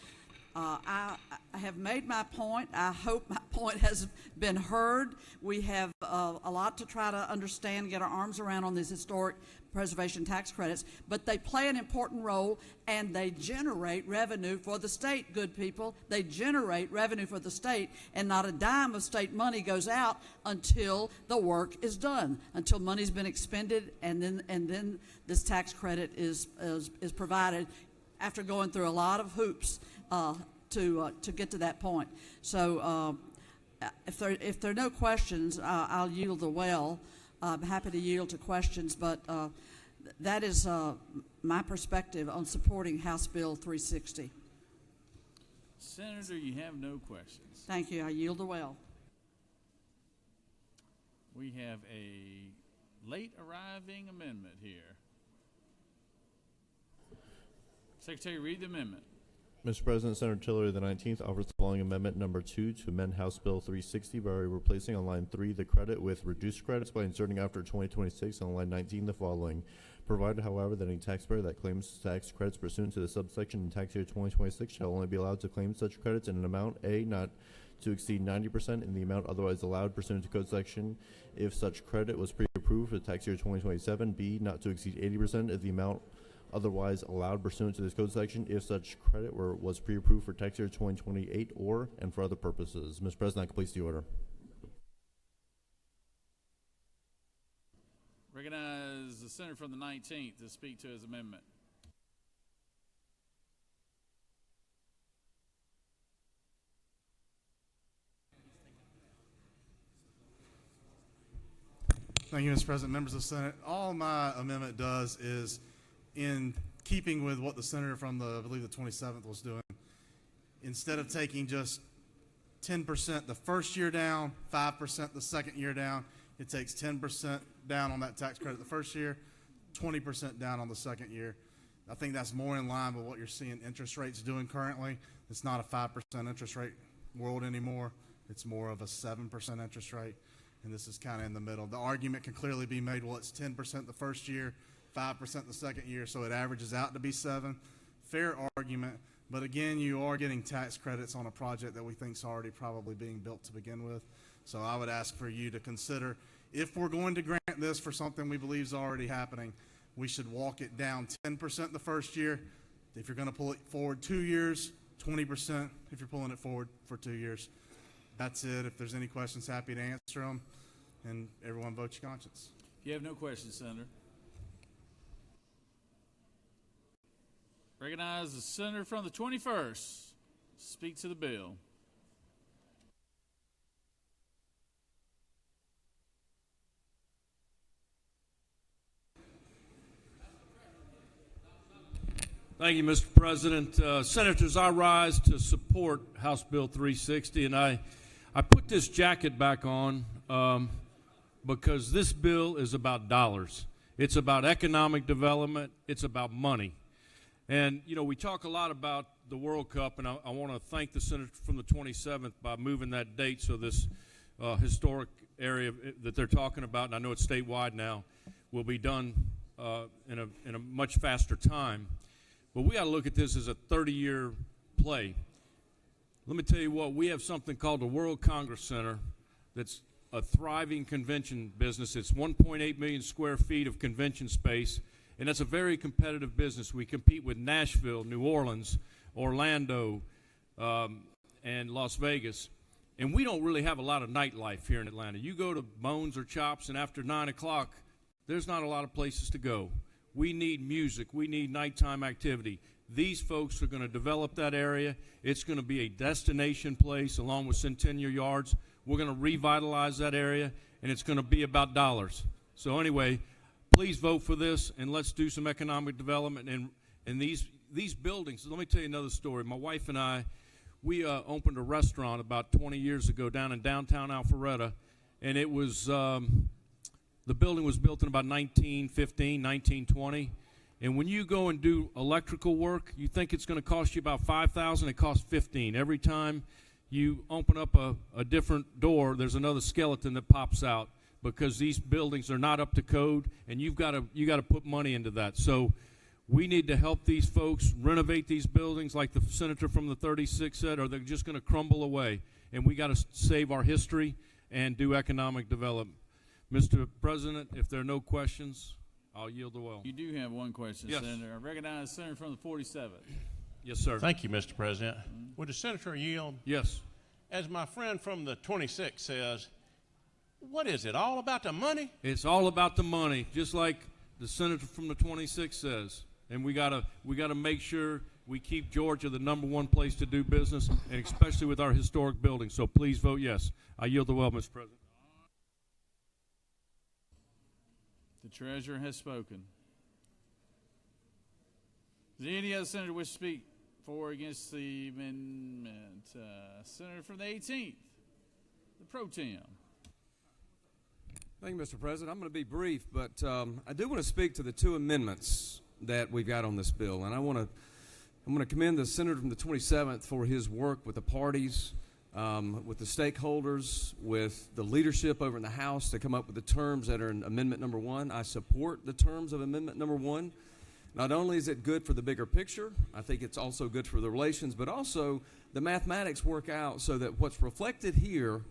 Speaker 13: I have made my point. I hope my point has been heard. We have a lot to try to understand, get our arms around on these historic preservation tax credits, but they play an important role, and they generate revenue for the state, good people. They generate revenue for the state, and not a dime of state money goes out until the work is done, until money's been expended, and then this tax credit is provided after going through a lot of hoops to get to that point. So if there are no questions, I'll yield the well. I'm happy to yield to questions, but that is my perspective on supporting House Bill 360.
Speaker 1: Senator, you have no questions.
Speaker 13: Thank you. I yield the well.
Speaker 1: We have a late arriving amendment here. Secretary, read the amendment.
Speaker 3: Mr. President, Senator Tillery, the 19th, offers the following amendment number 2 to amend House Bill 360 by replacing on line 3 the credit with reduced credits by inserting after 2026 on line 19 the following. Provided, however, that any taxpayer that claims tax credits pursuant to the subsection in tax year 2026 shall only be allowed to claim such credits in an amount, A, not to exceed 90% in the amount otherwise allowed pursuant to code section if such credit was pre-approved for tax year 2027, B, not to exceed 80% of the amount otherwise allowed pursuant to this code section if such credit was pre-approved for tax year 2028 or and for other purposes. Mr. President, that completes the order.
Speaker 1: Recognize the senator from the 19th to speak to his amendment.
Speaker 7: Thank you, Mr. President, members of the Senate. All my amendment does is, in keeping with what the senator from I believe the 27th was doing, instead of taking just 10% the first year down, 5% the second year down, it takes 10% down on that tax credit the first year, 20% down on the second year. I think that's more in line with what you're seeing interest rates doing currently. It's not a 5% interest rate world anymore. It's more of a 7% interest rate, and this is kind of in the middle. The argument can clearly be made, well, it's 10% the first year, 5% the second year, so it averages out to be 7. Fair argument, but again, you are getting tax credits on a project that we think is already probably being built to begin with. So I would ask for you to consider, if we're going to grant this for something we believe is already happening, we should walk it down 10% the first year. If you're going to pull it forward 2 years, 20% if you're pulling it forward for 2 years. That's it. If there's any questions, happy to answer them. And everyone vote your conscience.
Speaker 1: You have no questions, Senator. Recognize the senator from the 21st. Speak to the bill.
Speaker 11: Thank you, Mr. President. Senators, I rise to support House Bill 360, and I put this jacket back on because this bill is about dollars. It's about economic development. It's about money. And, you know, we talk a lot about the World Cup, and I want to thank the senator from the 27th by moving that date so this historic area that they're talking about, and I know it's statewide now, will be done in a much faster time. But we got to look at this as a 30-year play. Let me tell you what, we have something called the World Congress Center that's a thriving convention business. It's 1.8 million square feet of convention space, and that's a very competitive business. We compete with Nashville, New Orleans, Orlando, and Las Vegas. And we don't really have a lot of nightlife here in Atlanta. You go to Bones or Chops, and after 9 o'clock, there's not a lot of places to go. We need music. We need nighttime activity. These folks are going to develop that area. It's going to be a destination place along with Centennial Yards. We're going to revitalize that area, and it's going to be about dollars. So anyway, please vote for this, and let's do some economic development. And these buildings, let me tell you another story. My wife and I, we opened a restaurant about 20 years ago down in downtown Alpharetta, and it was the building was built in about 1915, 1920. And when you go and do electrical work, you think it's going to cost you about $5,000. It costs $15,000. Every time you open up a different door, there's another skeleton that pops out because these buildings are not up to code, and you got to put money into that. So we need to help these folks renovate these buildings, like the senator from the 36 said, or they're just going to crumble away. And we got to save our history and do economic development. Mr. President, if there are no questions, I'll yield the well.
Speaker 1: You do have one question,
Speaker 11: Yes.
Speaker 1: Senator. I recognize the senator from the 47th.
Speaker 11: Yes, sir.
Speaker 18: Thank you, Mr. President. Would the senator yield?
Speaker 11: Yes.
Speaker 18: As my friend from the 26 says, what is it, all about the money?
Speaker 11: It's all about the money, just like the senator from the 26 says. And we gotta make sure we keep Georgia the #1 place to do business, and especially with our historic buildings. So please vote yes. I yield the well, Mr. President.
Speaker 1: The treasurer has spoken. Does any other senator wish to speak for or against the amendment? Senator from the 18th, the pro tem.
Speaker 19: Thank you, Mr. President. I'm going to be brief, but I do want to speak to the two amendments that we've got on this bill, and I'm going to commend the senator from the 27th for his work with the parties, with the stakeholders, with the leadership over in the House to come up with the terms that are in Amendment Number 1. I support the terms of Amendment Number 1. Not only is it good for the bigger picture, I think it's also good for the relations, but also the mathematics work out so that what's reflected here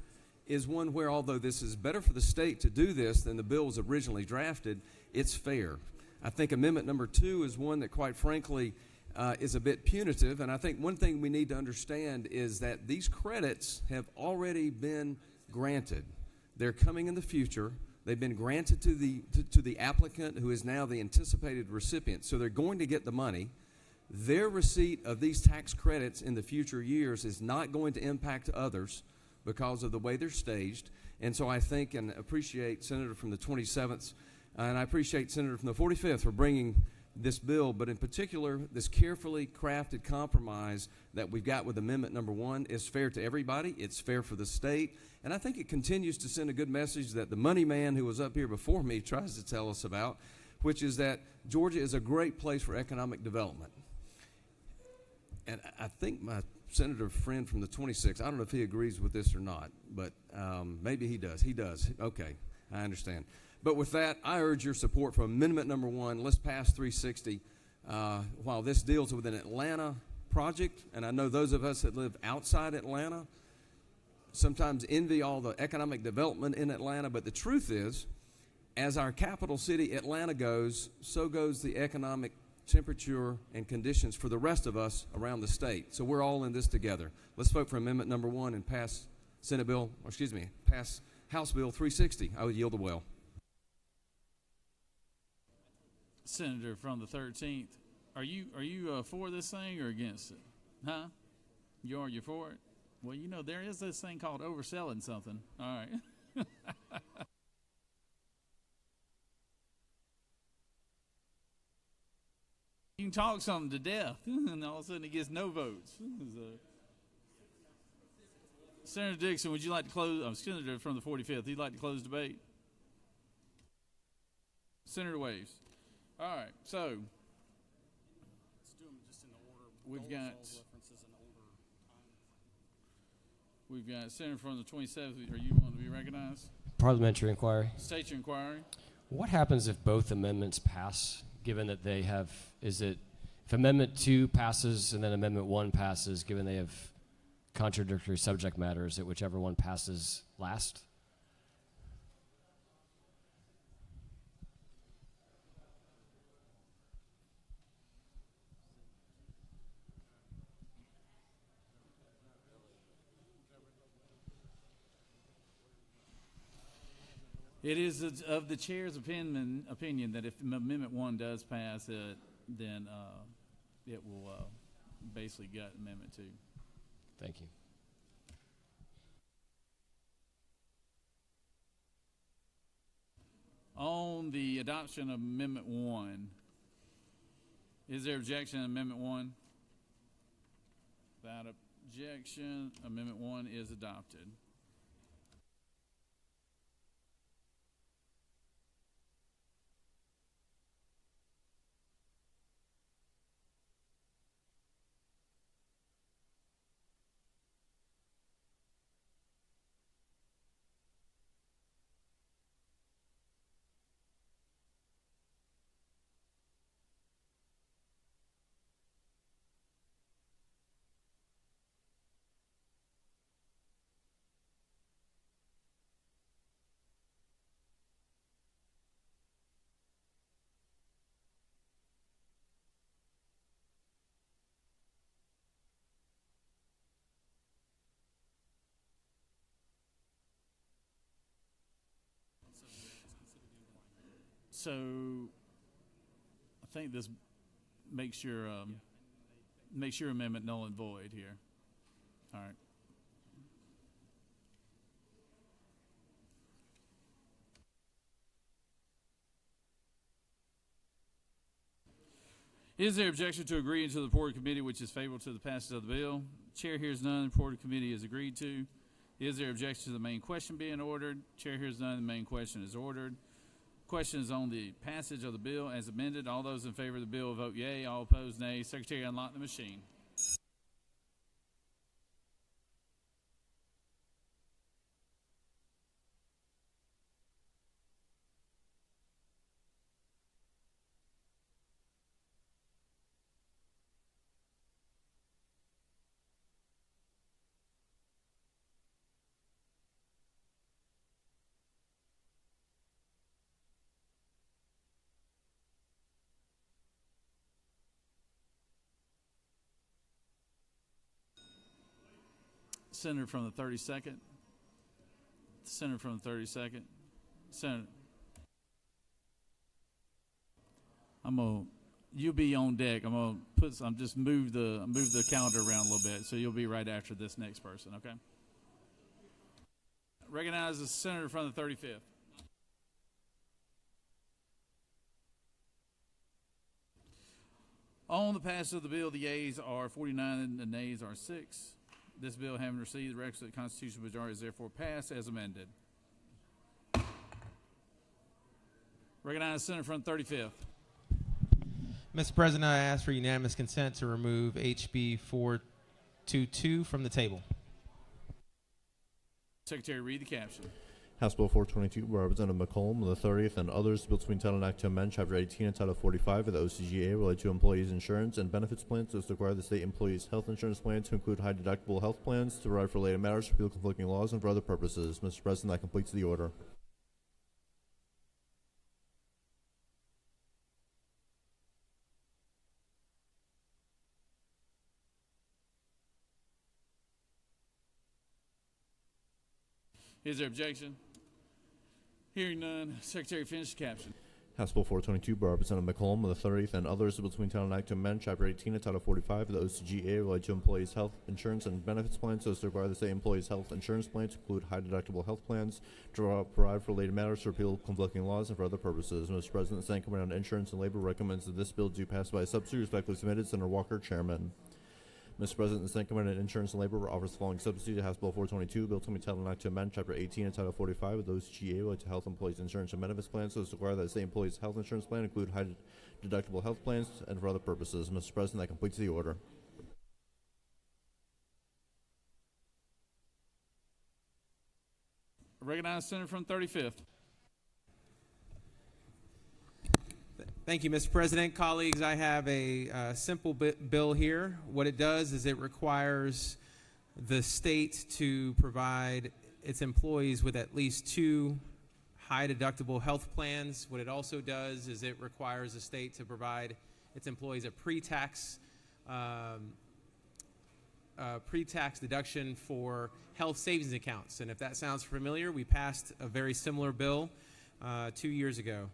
Speaker 19: is one where, although this is better for the state to do this than the bill was originally drafted, it's fair. I think Amendment Number 2 is one that, quite frankly, is a bit punitive, and I think one thing we need to understand is that these credits have already been granted. They're coming in the future. They've been granted to the applicant who is now the anticipated recipient, so they're going to get the money. Their receipt of these tax credits in the future years is not going to impact others because of the way they're staged, and so I think and appreciate Senator from the 27th, and I appreciate Senator from the 45th for bringing this bill, but in particular, this carefully crafted compromise that we've got with Amendment Number 1 is fair to everybody. It's fair for the state. And I think it continues to send a good message that the money man who was up here before me tries to tell us about, which is that Georgia is a great place for economic development. And I think my senator friend from the 26th, I don't know if he agrees with this or not, but maybe he does. He does. Okay, I understand. But with that, I urge your support for Amendment Number 1. Let's pass 360 while this deals with an Atlanta project. And I know those of us that live outside Atlanta sometimes envy all the economic development in Atlanta. But the truth is, as our capital city, Atlanta, goes, so goes the economic temperature and conditions for the rest of us around the state. So we're all in this together. Let's vote for Amendment Number 1 and pass pass House Bill 360. I would yield the well.
Speaker 1: Senator from the 13th, are you for this thing or against it? Huh? You're for it? Well, you know, there is this thing called overselling something. All right. You can talk something to death, and all of a sudden he gets no votes. Senator Dixon, would you like to close? Senator from the 45th, he'd like to close debate. Senator Waves. All right, so
Speaker 20: Let's do them just in the order.
Speaker 1: We've
Speaker 20: Dolezal
Speaker 1: got-
Speaker 20: references in order.
Speaker 1: we've got Senator from the 27th. Are you want to be recognized?
Speaker 15: Parliamentary inquiry.
Speaker 1: State your inquiry.
Speaker 15: What happens if both amendments pass, given that they have, if Amendment 2 passes and then Amendment 1 passes, given they have contradictory subject matters, that whichever one passes last?
Speaker 1: It is of the chair's opinion that if Amendment 1 does pass, then it will basically gut Amendment 2.
Speaker 15: Thank you.
Speaker 1: On the adoption of Amendment 1, is there objection to Amendment 1? Without objection, Amendment 1 is adopted. So I think this makes your amendment null and void here. All right. Is there objection to agreeing to the report of committee which is favorable to the passage of the bill? Chair hears none. The report of committee is agreed to. Is there objection to the main question being ordered? Chair hears none. The main question is ordered. Question is on the passage of the bill as amended. All those in favor of the bill vote yea. All opposed, nay. Secretary, unlock the machine. Senator from the 32nd. Senator from the 32nd. Senator. You'll be on deck. I'm just move the calendar around a little bit, so you'll be right after this next person, okay? Recognize the senator from the 35th. On the passage of the bill, the yeas are 49 and the nays are 6. This bill, having received the requisite constitutional majority, is therefore passed as amended. Recognize the senator from the 35th.
Speaker 21: Mr. President, I ask for unanimous consent to remove HB 422 from the table.
Speaker 1: Secretary, read the caption.
Speaker 3: House Bill 422 by Representative McCollum, the 30th, and others, bill to entitle an act to amend Chapter 18 and Title 45 of the OCGA related to employees' insurance and benefits plans as to require the state employees' health insurance plan to include high-deductible health plans, to provide for related matters, repeal conflicting laws, and for other purposes. Mr. President, that completes the order.
Speaker 1: Is there objection? Hearing none, Secretary, finish the caption.
Speaker 3: House Bill 422 by Representative McCollum of the 30th and others, a bill between town and act to amend Chapter 18 of Title 45 of the OCGA related to employees' health insurance and benefits plans so as to require the state employees' health insurance plan to include high-deductible health plans, to provide for related matters, to repeal conflicting laws, and for other purposes. Mr. President, the Senate Committee on Insurance and Labor recommends that this bill do pass by a substitute. Respectfully submitted, Senator Walker, Chairman. Mr. President, the Senate Committee on Insurance and Labor offers the following substitute to House Bill 422, bill to be titled and act to amend Chapter 18 of Title 45 of those GA related to health employees insurance and benefits plans, so as to require that the state employees' health insurance plan include high deductible health plans and for other purposes. Mr. President, that completes the order.
Speaker 1: Recognize Senator from 35th.
Speaker 21: Thank you, Mr. President. Colleagues, I have a simple bill here. What it does is it requires the state to provide its employees with at least 2 high-deductible health plans. What it also does is it requires the state to provide its employees a pre-tax deduction for health savings accounts. And if that sounds familiar, we passed a very similar bill 2 years ago.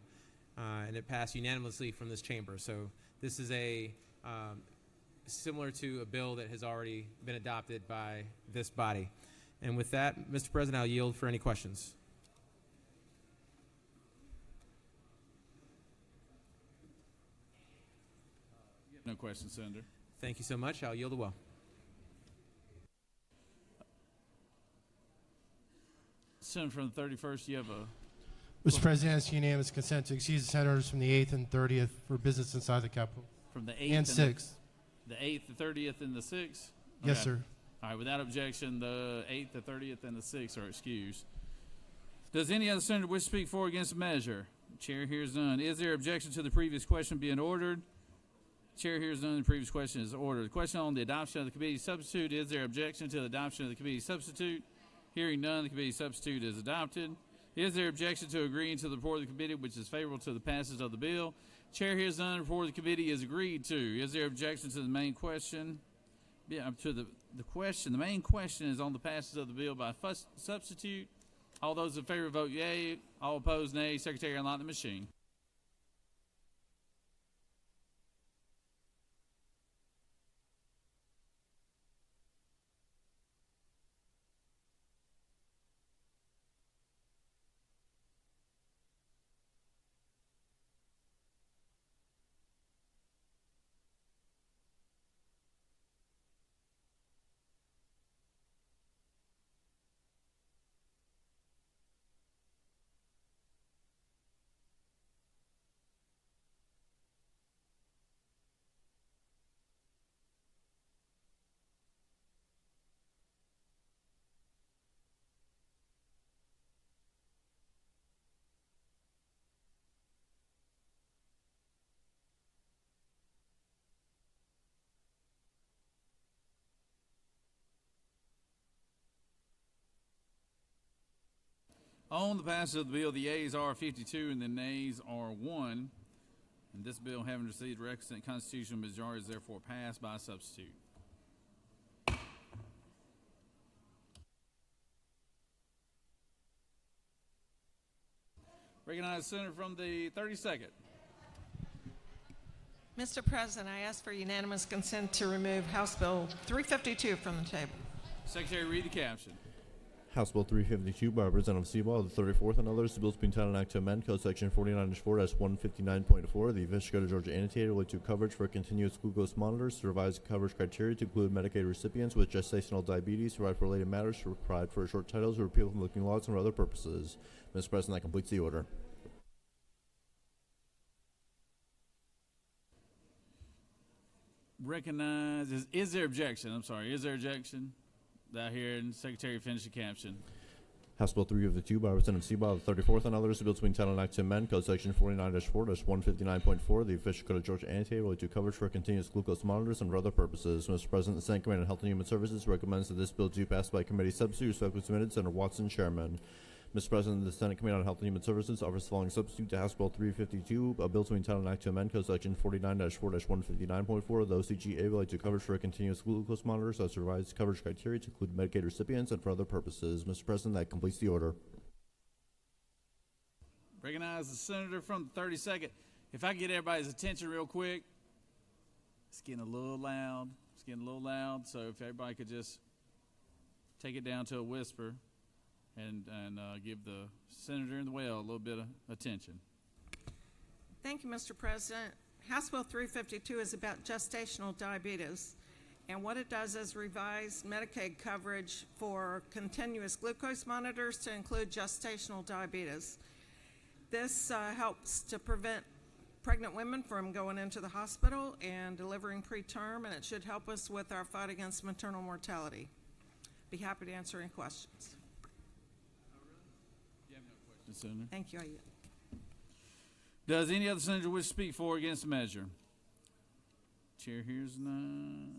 Speaker 21: And it passed unanimously from this chamber. So this is a similar to a bill that has already been adopted by this body. And with that, Mr. President, I'll yield for any questions.
Speaker 1: No questions, Senator.
Speaker 21: Thank you so much. I'll yield the well.
Speaker 1: Senator from the 31st, you have a...
Speaker 5: Mr. President, it's unanimous consent to excuse the senators from the 8th and 30th for business inside the Capitol.
Speaker 1: From the 8th
Speaker 5: and 6th.
Speaker 1: The 8th, the 30th, and the 6th?
Speaker 5: Yes, sir.
Speaker 1: All right, without objection, the 8th, the 30th, and the 6th are excused. Does any other senator wish to speak for or against the measure? Chair hears none. Is there objection to the previous question being ordered? Chair hears none. The previous question is ordered. The question on the adoption of the committee substitute. Is there objection to the adoption of the committee substitute? Hearing none, the committee substitute is adopted. Is there objection to agreeing to the report of the committee, which is favorable to the passage of the bill? Chair hears none. The report of the committee is agreed to. Is there objection to the main question? Yeah, to the question. The main question is on the passage of the bill by substitute. All those in favor vote yea. All opposed, nay. Secretary, unlock the machine. On the passage of the bill, the yeas are 52 and the nays are 1. And this bill, having received the requisite constitutional majority, is therefore passed by substitute. Recognize the senator from the 32nd.
Speaker 22: Mr. President, I ask for unanimous consent to remove House Bill 352 from the table.
Speaker 1: Secretary, read the caption.
Speaker 3: House Bill 352 by Representative Seabaugh of the 34th and others, the bill to be entitled an act to amend Code Section 49-4-159.4 of the Vista Georgia annotated related to coverage for continuous glucose monitors, to revise coverage criteria to include Medicaid recipients with gestational diabetes, to provide for related matters, to provide for short titles, to repeal conflicting laws, and for other purposes. Mr. President, that completes the order.
Speaker 1: Recognize, is there objection? I'm sorry, is there objection? That here, and Secretary finish the caption.
Speaker 3: House Bill 352 by Representative Seabaugh of the 34th and others, the bill to be entitled an act to amend Code Section 49-4-159.4 of the Official Code of Georgia annotated related to coverage for continuous glucose monitors and for other purposes. Mr. President, the Senate Committee on Health and Human Services recommends that this bill do pass by committee substitute. Respectfully submitted, Senator Watson, Chairman. Mr. President, the Senate Committee on Health and Human Services offers the following substitute to House Bill 352, a bill to be entitled an act to amend Code Section 49-4-159.4 of the OCGA related to coverage for continuous glucose monitors as to revise coverage criteria to include Medicaid recipients and for other purposes. Mr. President, that completes the order.
Speaker 1: Recognize the senator from the 32nd. If I can get everybody's attention real quick, it's getting a little loud. It's getting a little loud, so if everybody could just take it down to a whisper and give the senator in the well a little bit of attention.
Speaker 22: Thank you, Mr. President. House Bill 352 is about gestational diabetes, and what it does is revise Medicaid coverage for continuous glucose monitors to include gestational diabetes. This helps to prevent pregnant women from going into the hospital and delivering preterm, and it should help us with our fight against maternal mortality. Be happy to answer any questions.
Speaker 1: Senator.
Speaker 22: Thank you. I yield.
Speaker 1: Does any other senator wish to speak for or against the measure? Chair hears none.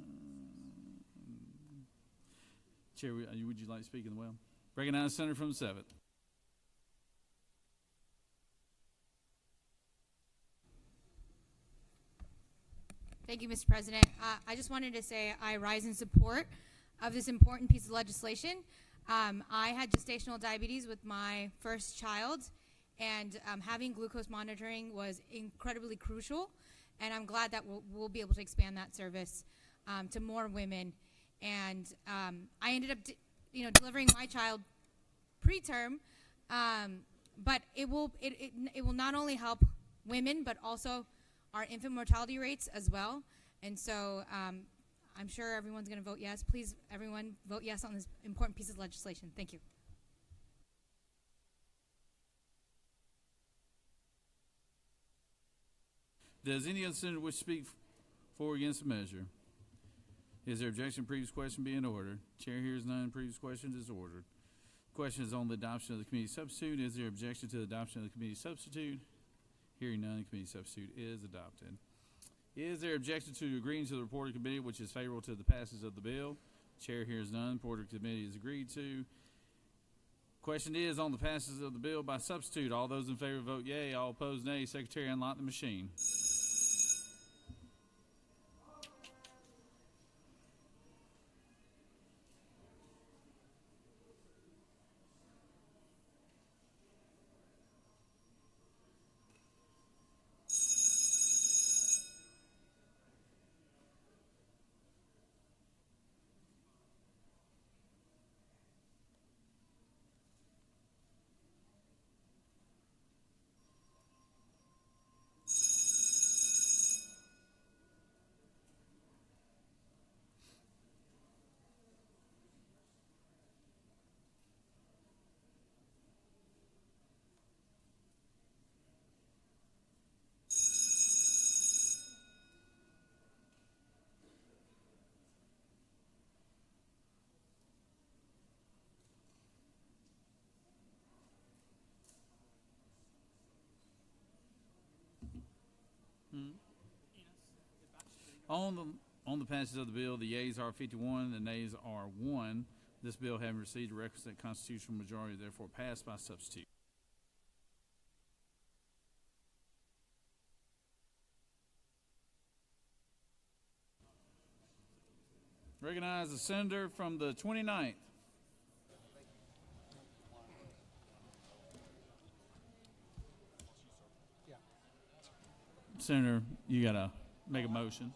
Speaker 1: Chair, would you like to speak in the well? Recognize the senator from the 7th.
Speaker 2: Thank you, Mr. President. I just wanted to say I rise in support of this important piece of legislation. I had gestational diabetes with my first child, and having glucose monitoring was incredibly crucial, and I'm glad that we'll be able to expand that service to more women. And I ended up delivering my child preterm, but it will not only help women, but also our infant mortality rates as well. And so I'm sure everyone's going to vote yes. Please, everyone, vote yes on this important piece of legislation. Thank you.
Speaker 1: Does any other senator wish to speak for or against the measure? Is there objection to previous question being ordered? Chair hears none. Previous question is ordered. Question is on the adoption of the committee substitute. Is there objection to the adoption of the committee substitute? Hearing none, the committee substitute is adopted. Is there objection to agreeing to the report of committee, which is favorable to the passage of the bill? Chair hears none. Report of committee is agreed to. Question is on the passage of the bill by substitute. All those in favor vote yea. All opposed nay. Secretary, unlock the machine. On the passage of the bill, the yeas are 51, the nays are 1. This bill having received a requisite constitutional majority, therefore passed by substitute. Recognize the senator from the 29th. Senator, you got to make a motion.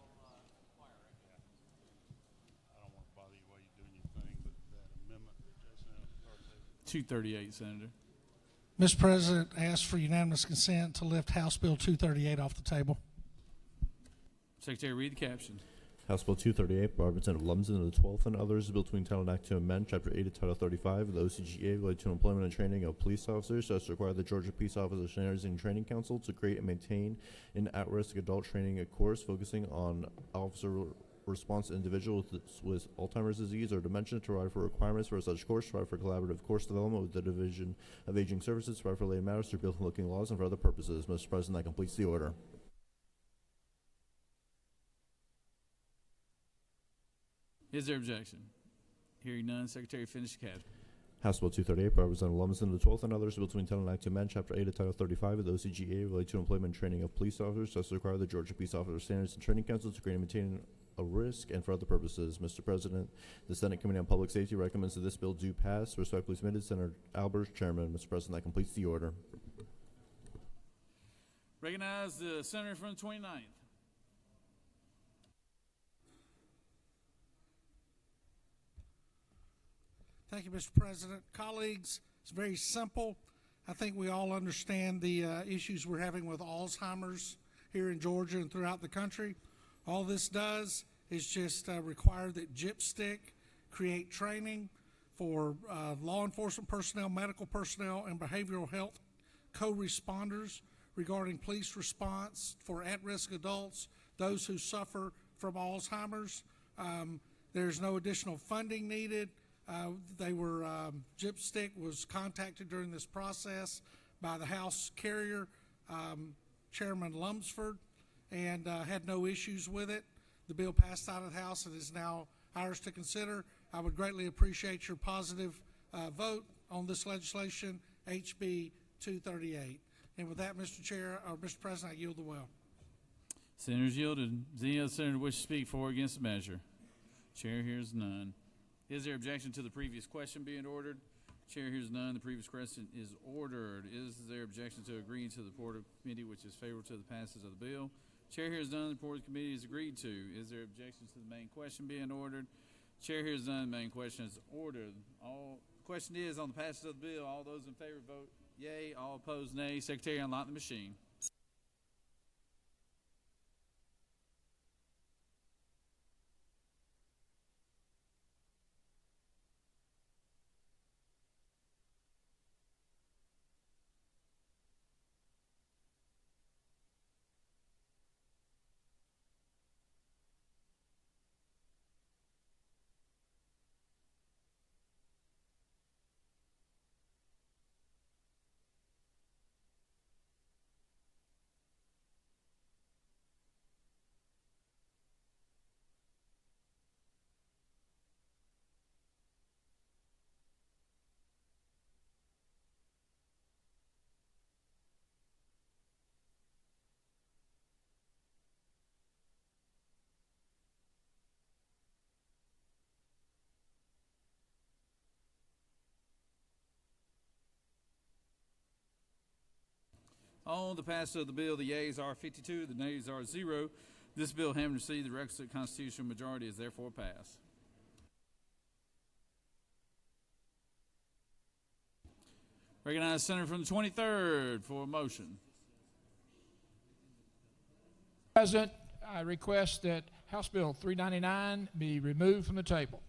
Speaker 17: I don't want to bother you while you're doing your thing, but that amendment that Jason
Speaker 1: 238, Senator.
Speaker 8: Mr. President, I ask for unanimous consent to lift House Bill 238 off the table.
Speaker 1: Secretary, read the caption.
Speaker 3: House Bill 238 by Representative Lumsden of the 12th and others, a bill to entitle an act to amend Chapter 8 of Title 35 of the OCGA related to employment and training of police officers, so as to require the Georgia Peace Officer Standards and Training Council to create and maintain an at-risk adult training course focusing on officer response to individuals with Alzheimer's disease or dementia, to provide for requirements for such course, to provide for collaborative course development with the Division of Aging Services, to provide for related matters, to repeal conflicting laws, and for other purposes. Mr. President, that completes the order.
Speaker 1: Is there objection? Hearing none, Secretary, finish the caption.
Speaker 3: House Bill 238 by Representative Lumsden of the 12th and others, a bill to entitle an act to amend Chapter 8 of Title 35 of the OCGA related to employment and training of police officers, so as to require the Georgia Peace Officer Standards and Training Council to create and maintain a risk and for other purposes. Mr. President, the Senate Committee on Public Safety recommends that this bill do pass. Respectfully submitted, Senator Albers, Chairman. Mr. President, that completes the order.
Speaker 1: Recognize the senator from the 29th.
Speaker 8: Thank you, Mr. President. Colleagues, it's very simple. I think we all understand the issues we're having with Alzheimer's here in Georgia and throughout the country. All this does is just require that GIPSTIC create training for law enforcement personnel, medical personnel, and behavioral health co-responders regarding police response for at-risk adults, those who suffer from Alzheimer's. There's no additional funding needed. GIPSTIC was contacted during this process by the House carrier, Chairman Lumsford, and had no issues with it. The bill passed out of the House and is now ours to consider. I would greatly appreciate your positive vote on this legislation, HB 238. And with that, Mr. President, I yield the well.
Speaker 1: Senators yielded. Does any other senator wish to speak for or against the measure? Chair hears none. Is there objection to the previous question being ordered? Chair hears none. The previous question is ordered. Is there objection to agreeing to the report of committee which is favorable to the passage of the bill? Chair hears none. The report of the committee is agreed to. Is there objection to the main question being ordered? Chair hears none. The main question is ordered. All question is on the passage of the bill. All those in favor vote yea. All opposed nay. Secretary, unlock the machine. On the passage of the bill, the yeas are 52, the nays are 0. This bill, having received the requisite constitutional majority, is therefore passed. Recognize the senator from the 23rd for a motion.
Speaker 6: President, I request that House Bill 399 be removed from the table.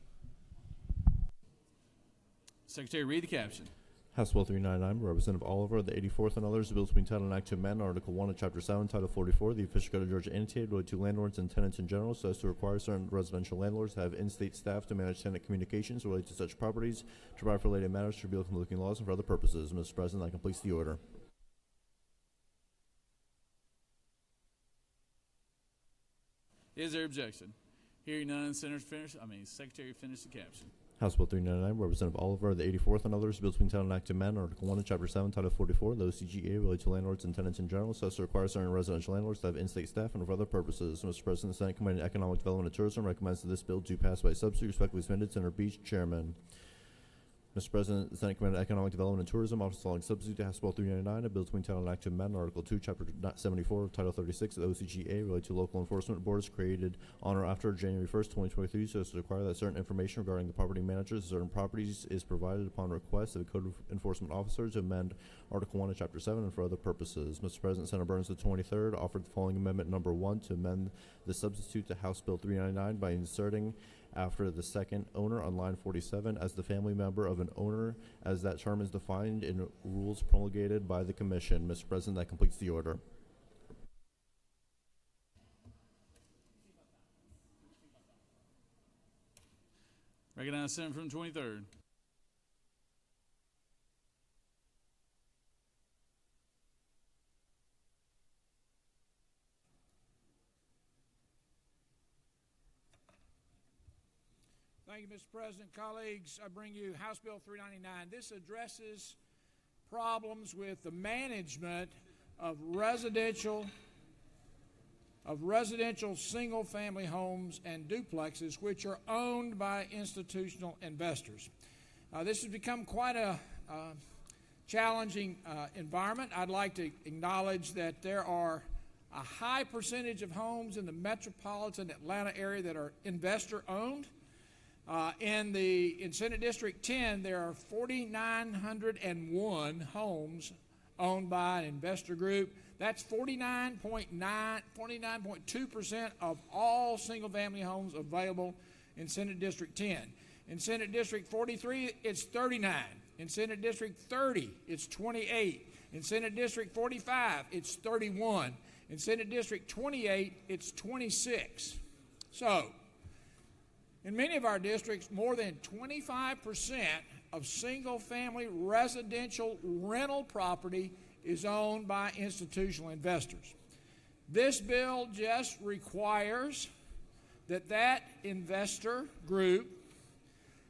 Speaker 1: Secretary, read the caption.
Speaker 3: House Bill 399, Representative Oliver, the 84th and others, a bill to be entitled an act to amend Article 1 of Chapter 7, Title 44, the official code of Georgia annotated related to landlords and tenants in general, so as to require certain residential landlords to have in-state staff to manage tenant communications related to such properties, to provide for related matters, to repeal conflicting laws, and for other purposes. Mr. President, that completes the order.
Speaker 1: Is there objection? Hearing none, Secretary finish the caption.
Speaker 3: House Bill 399, Representative Oliver, the 84th and others, bills to be entitled an act to amend Article 1 of Chapter 7, Title 44, the OCGA related to landlords and tenants in general, so as to require certain residential landlords to have in-state staff and for other purposes. Mr. President, the Senate Committee on Economic Development and Tourism recommends that this bill do pass by substitute. Respectfully submitted, Senator Beach, Chairman. Mr. President, the Senate Committee on Economic Development and Tourism offers the following substitute to House Bill 399, a bill to be entitled an act to amend Article 2, Chapter 74 of Title 36 of the OCGA related to local enforcement boards created on or after January 1st, 2023, so as to require that certain information regarding the property managers of certain properties is provided upon request of the code enforcement officer to amend Article 1 of Chapter 7 and for other purposes. Mr. President, Senator Burns, the 23rd, offered the following amendment number 1 to amend the substitute to House Bill 399 by inserting after the second owner on line 47 as the family member of an owner, as that term is defined in rules promulgated by the Commission. Mr. President, that completes the order.
Speaker 1: Recognize the senator from the 23rd.
Speaker 6: Thank you, Mr. President. Colleagues, I bring you House Bill 399. This addresses problems with the management of residential single-family homes and duplexes which are owned by institutional investors. This has become quite a challenging environment. I'd like to acknowledge that there are a high percentage of homes in the metropolitan Atlanta area that are investor-owned. In Senate District 10, there are 4,901 homes owned by an investor group. That's 49.2% of all single-family homes available in Senate District 10. In Senate District 43, it's 39. In Senate District 30, it's 28. In Senate District 45, it's 31. In Senate District 28, it's 26. So, in many of our districts, more than 25% of single-family residential rental property is owned by institutional investors. This bill just requires that investor group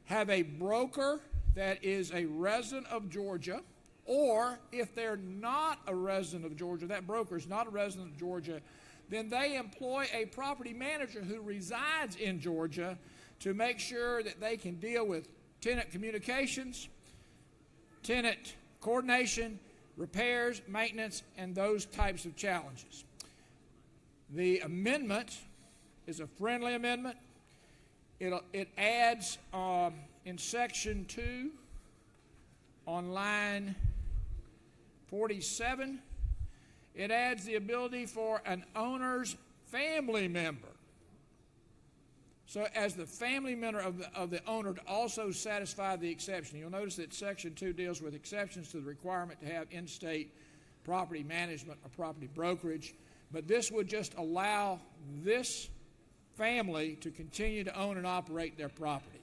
Speaker 6: have a broker that is a resident of Georgia, or if they're not a resident of Georgia, that broker is not a resident of Georgia, then they employ a property manager who resides in Georgia to make sure that they can deal with tenant communications, tenant coordination, repairs, maintenance, and those types of challenges. The amendment is a friendly amendment. It adds in Section 2 on line 47, it adds the ability for an owner's family member. So as the family member of the owner to also satisfy the exception. You'll notice that Section 2 deals with exceptions to the requirement to have in-state property management or property brokerage, but this would just allow this family to continue to own and operate their property.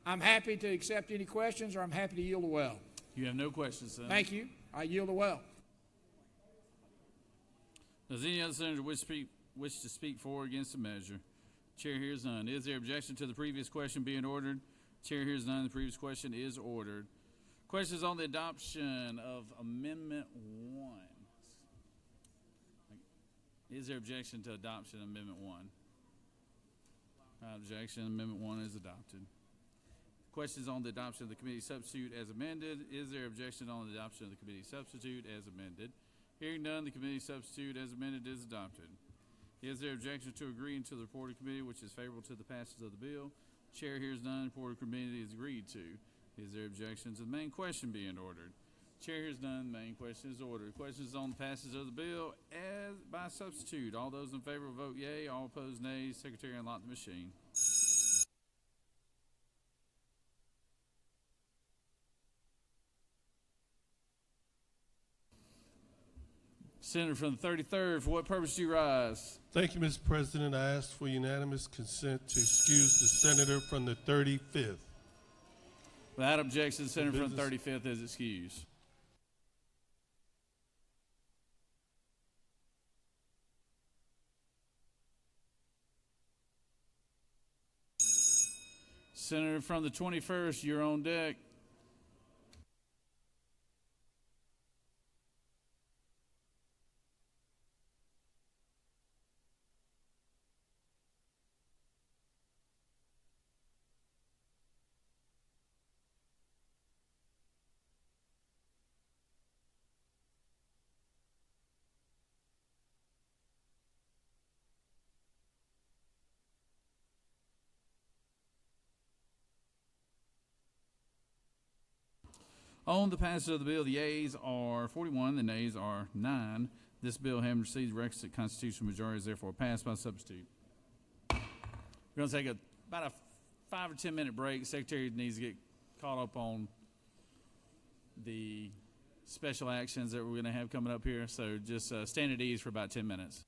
Speaker 6: I'm happy to accept any questions, or I'm happy to yield the well.
Speaker 1: You have no questions, Senator.
Speaker 6: Thank you. I yield the well.
Speaker 1: Does any other senator wish to speak for or against the measure? Chair hears none. Is there objection to the previous question being ordered? Chair hears none. The previous question is ordered. Questions on the adoption of Amendment 1. Is there objection to adoption of Amendment 1? Objection. Amendment 1 is adopted. Questions on the adoption of the committee substitute as amended. Is there objection on the adoption of the committee substitute as amended? Hearing none, the committee substitute as amended is adopted. Is there objection to agreeing to the report of committee which is favorable to the passage of the bill? Chair hears none. The report of committee is agreed to. Is there objection to the main question being ordered? Chair hears none. The main question is ordered. Questions on the passage of the bill as by substitute. All those in favor will vote yea. All opposed nay. Secretary, unlock the machine. Senator from the 33rd, for what purpose do you rise?
Speaker 9: Thank you, Mr. President. I ask for unanimous consent to excuse the senator from the 35th.
Speaker 1: Without objection, the senator from the 35th is excused. Senator from the 21st, you're on deck. On the passage of the bill, the yeas are 41, the nays are 9. This bill, having received the requisite constitutional majority, is therefore passed by substitute. We're going to take about a 5 or 10 minute break. The Secretary needs to get caught up on the special actions that we're going to have coming up here. So just stand at ease for about 10 minutes.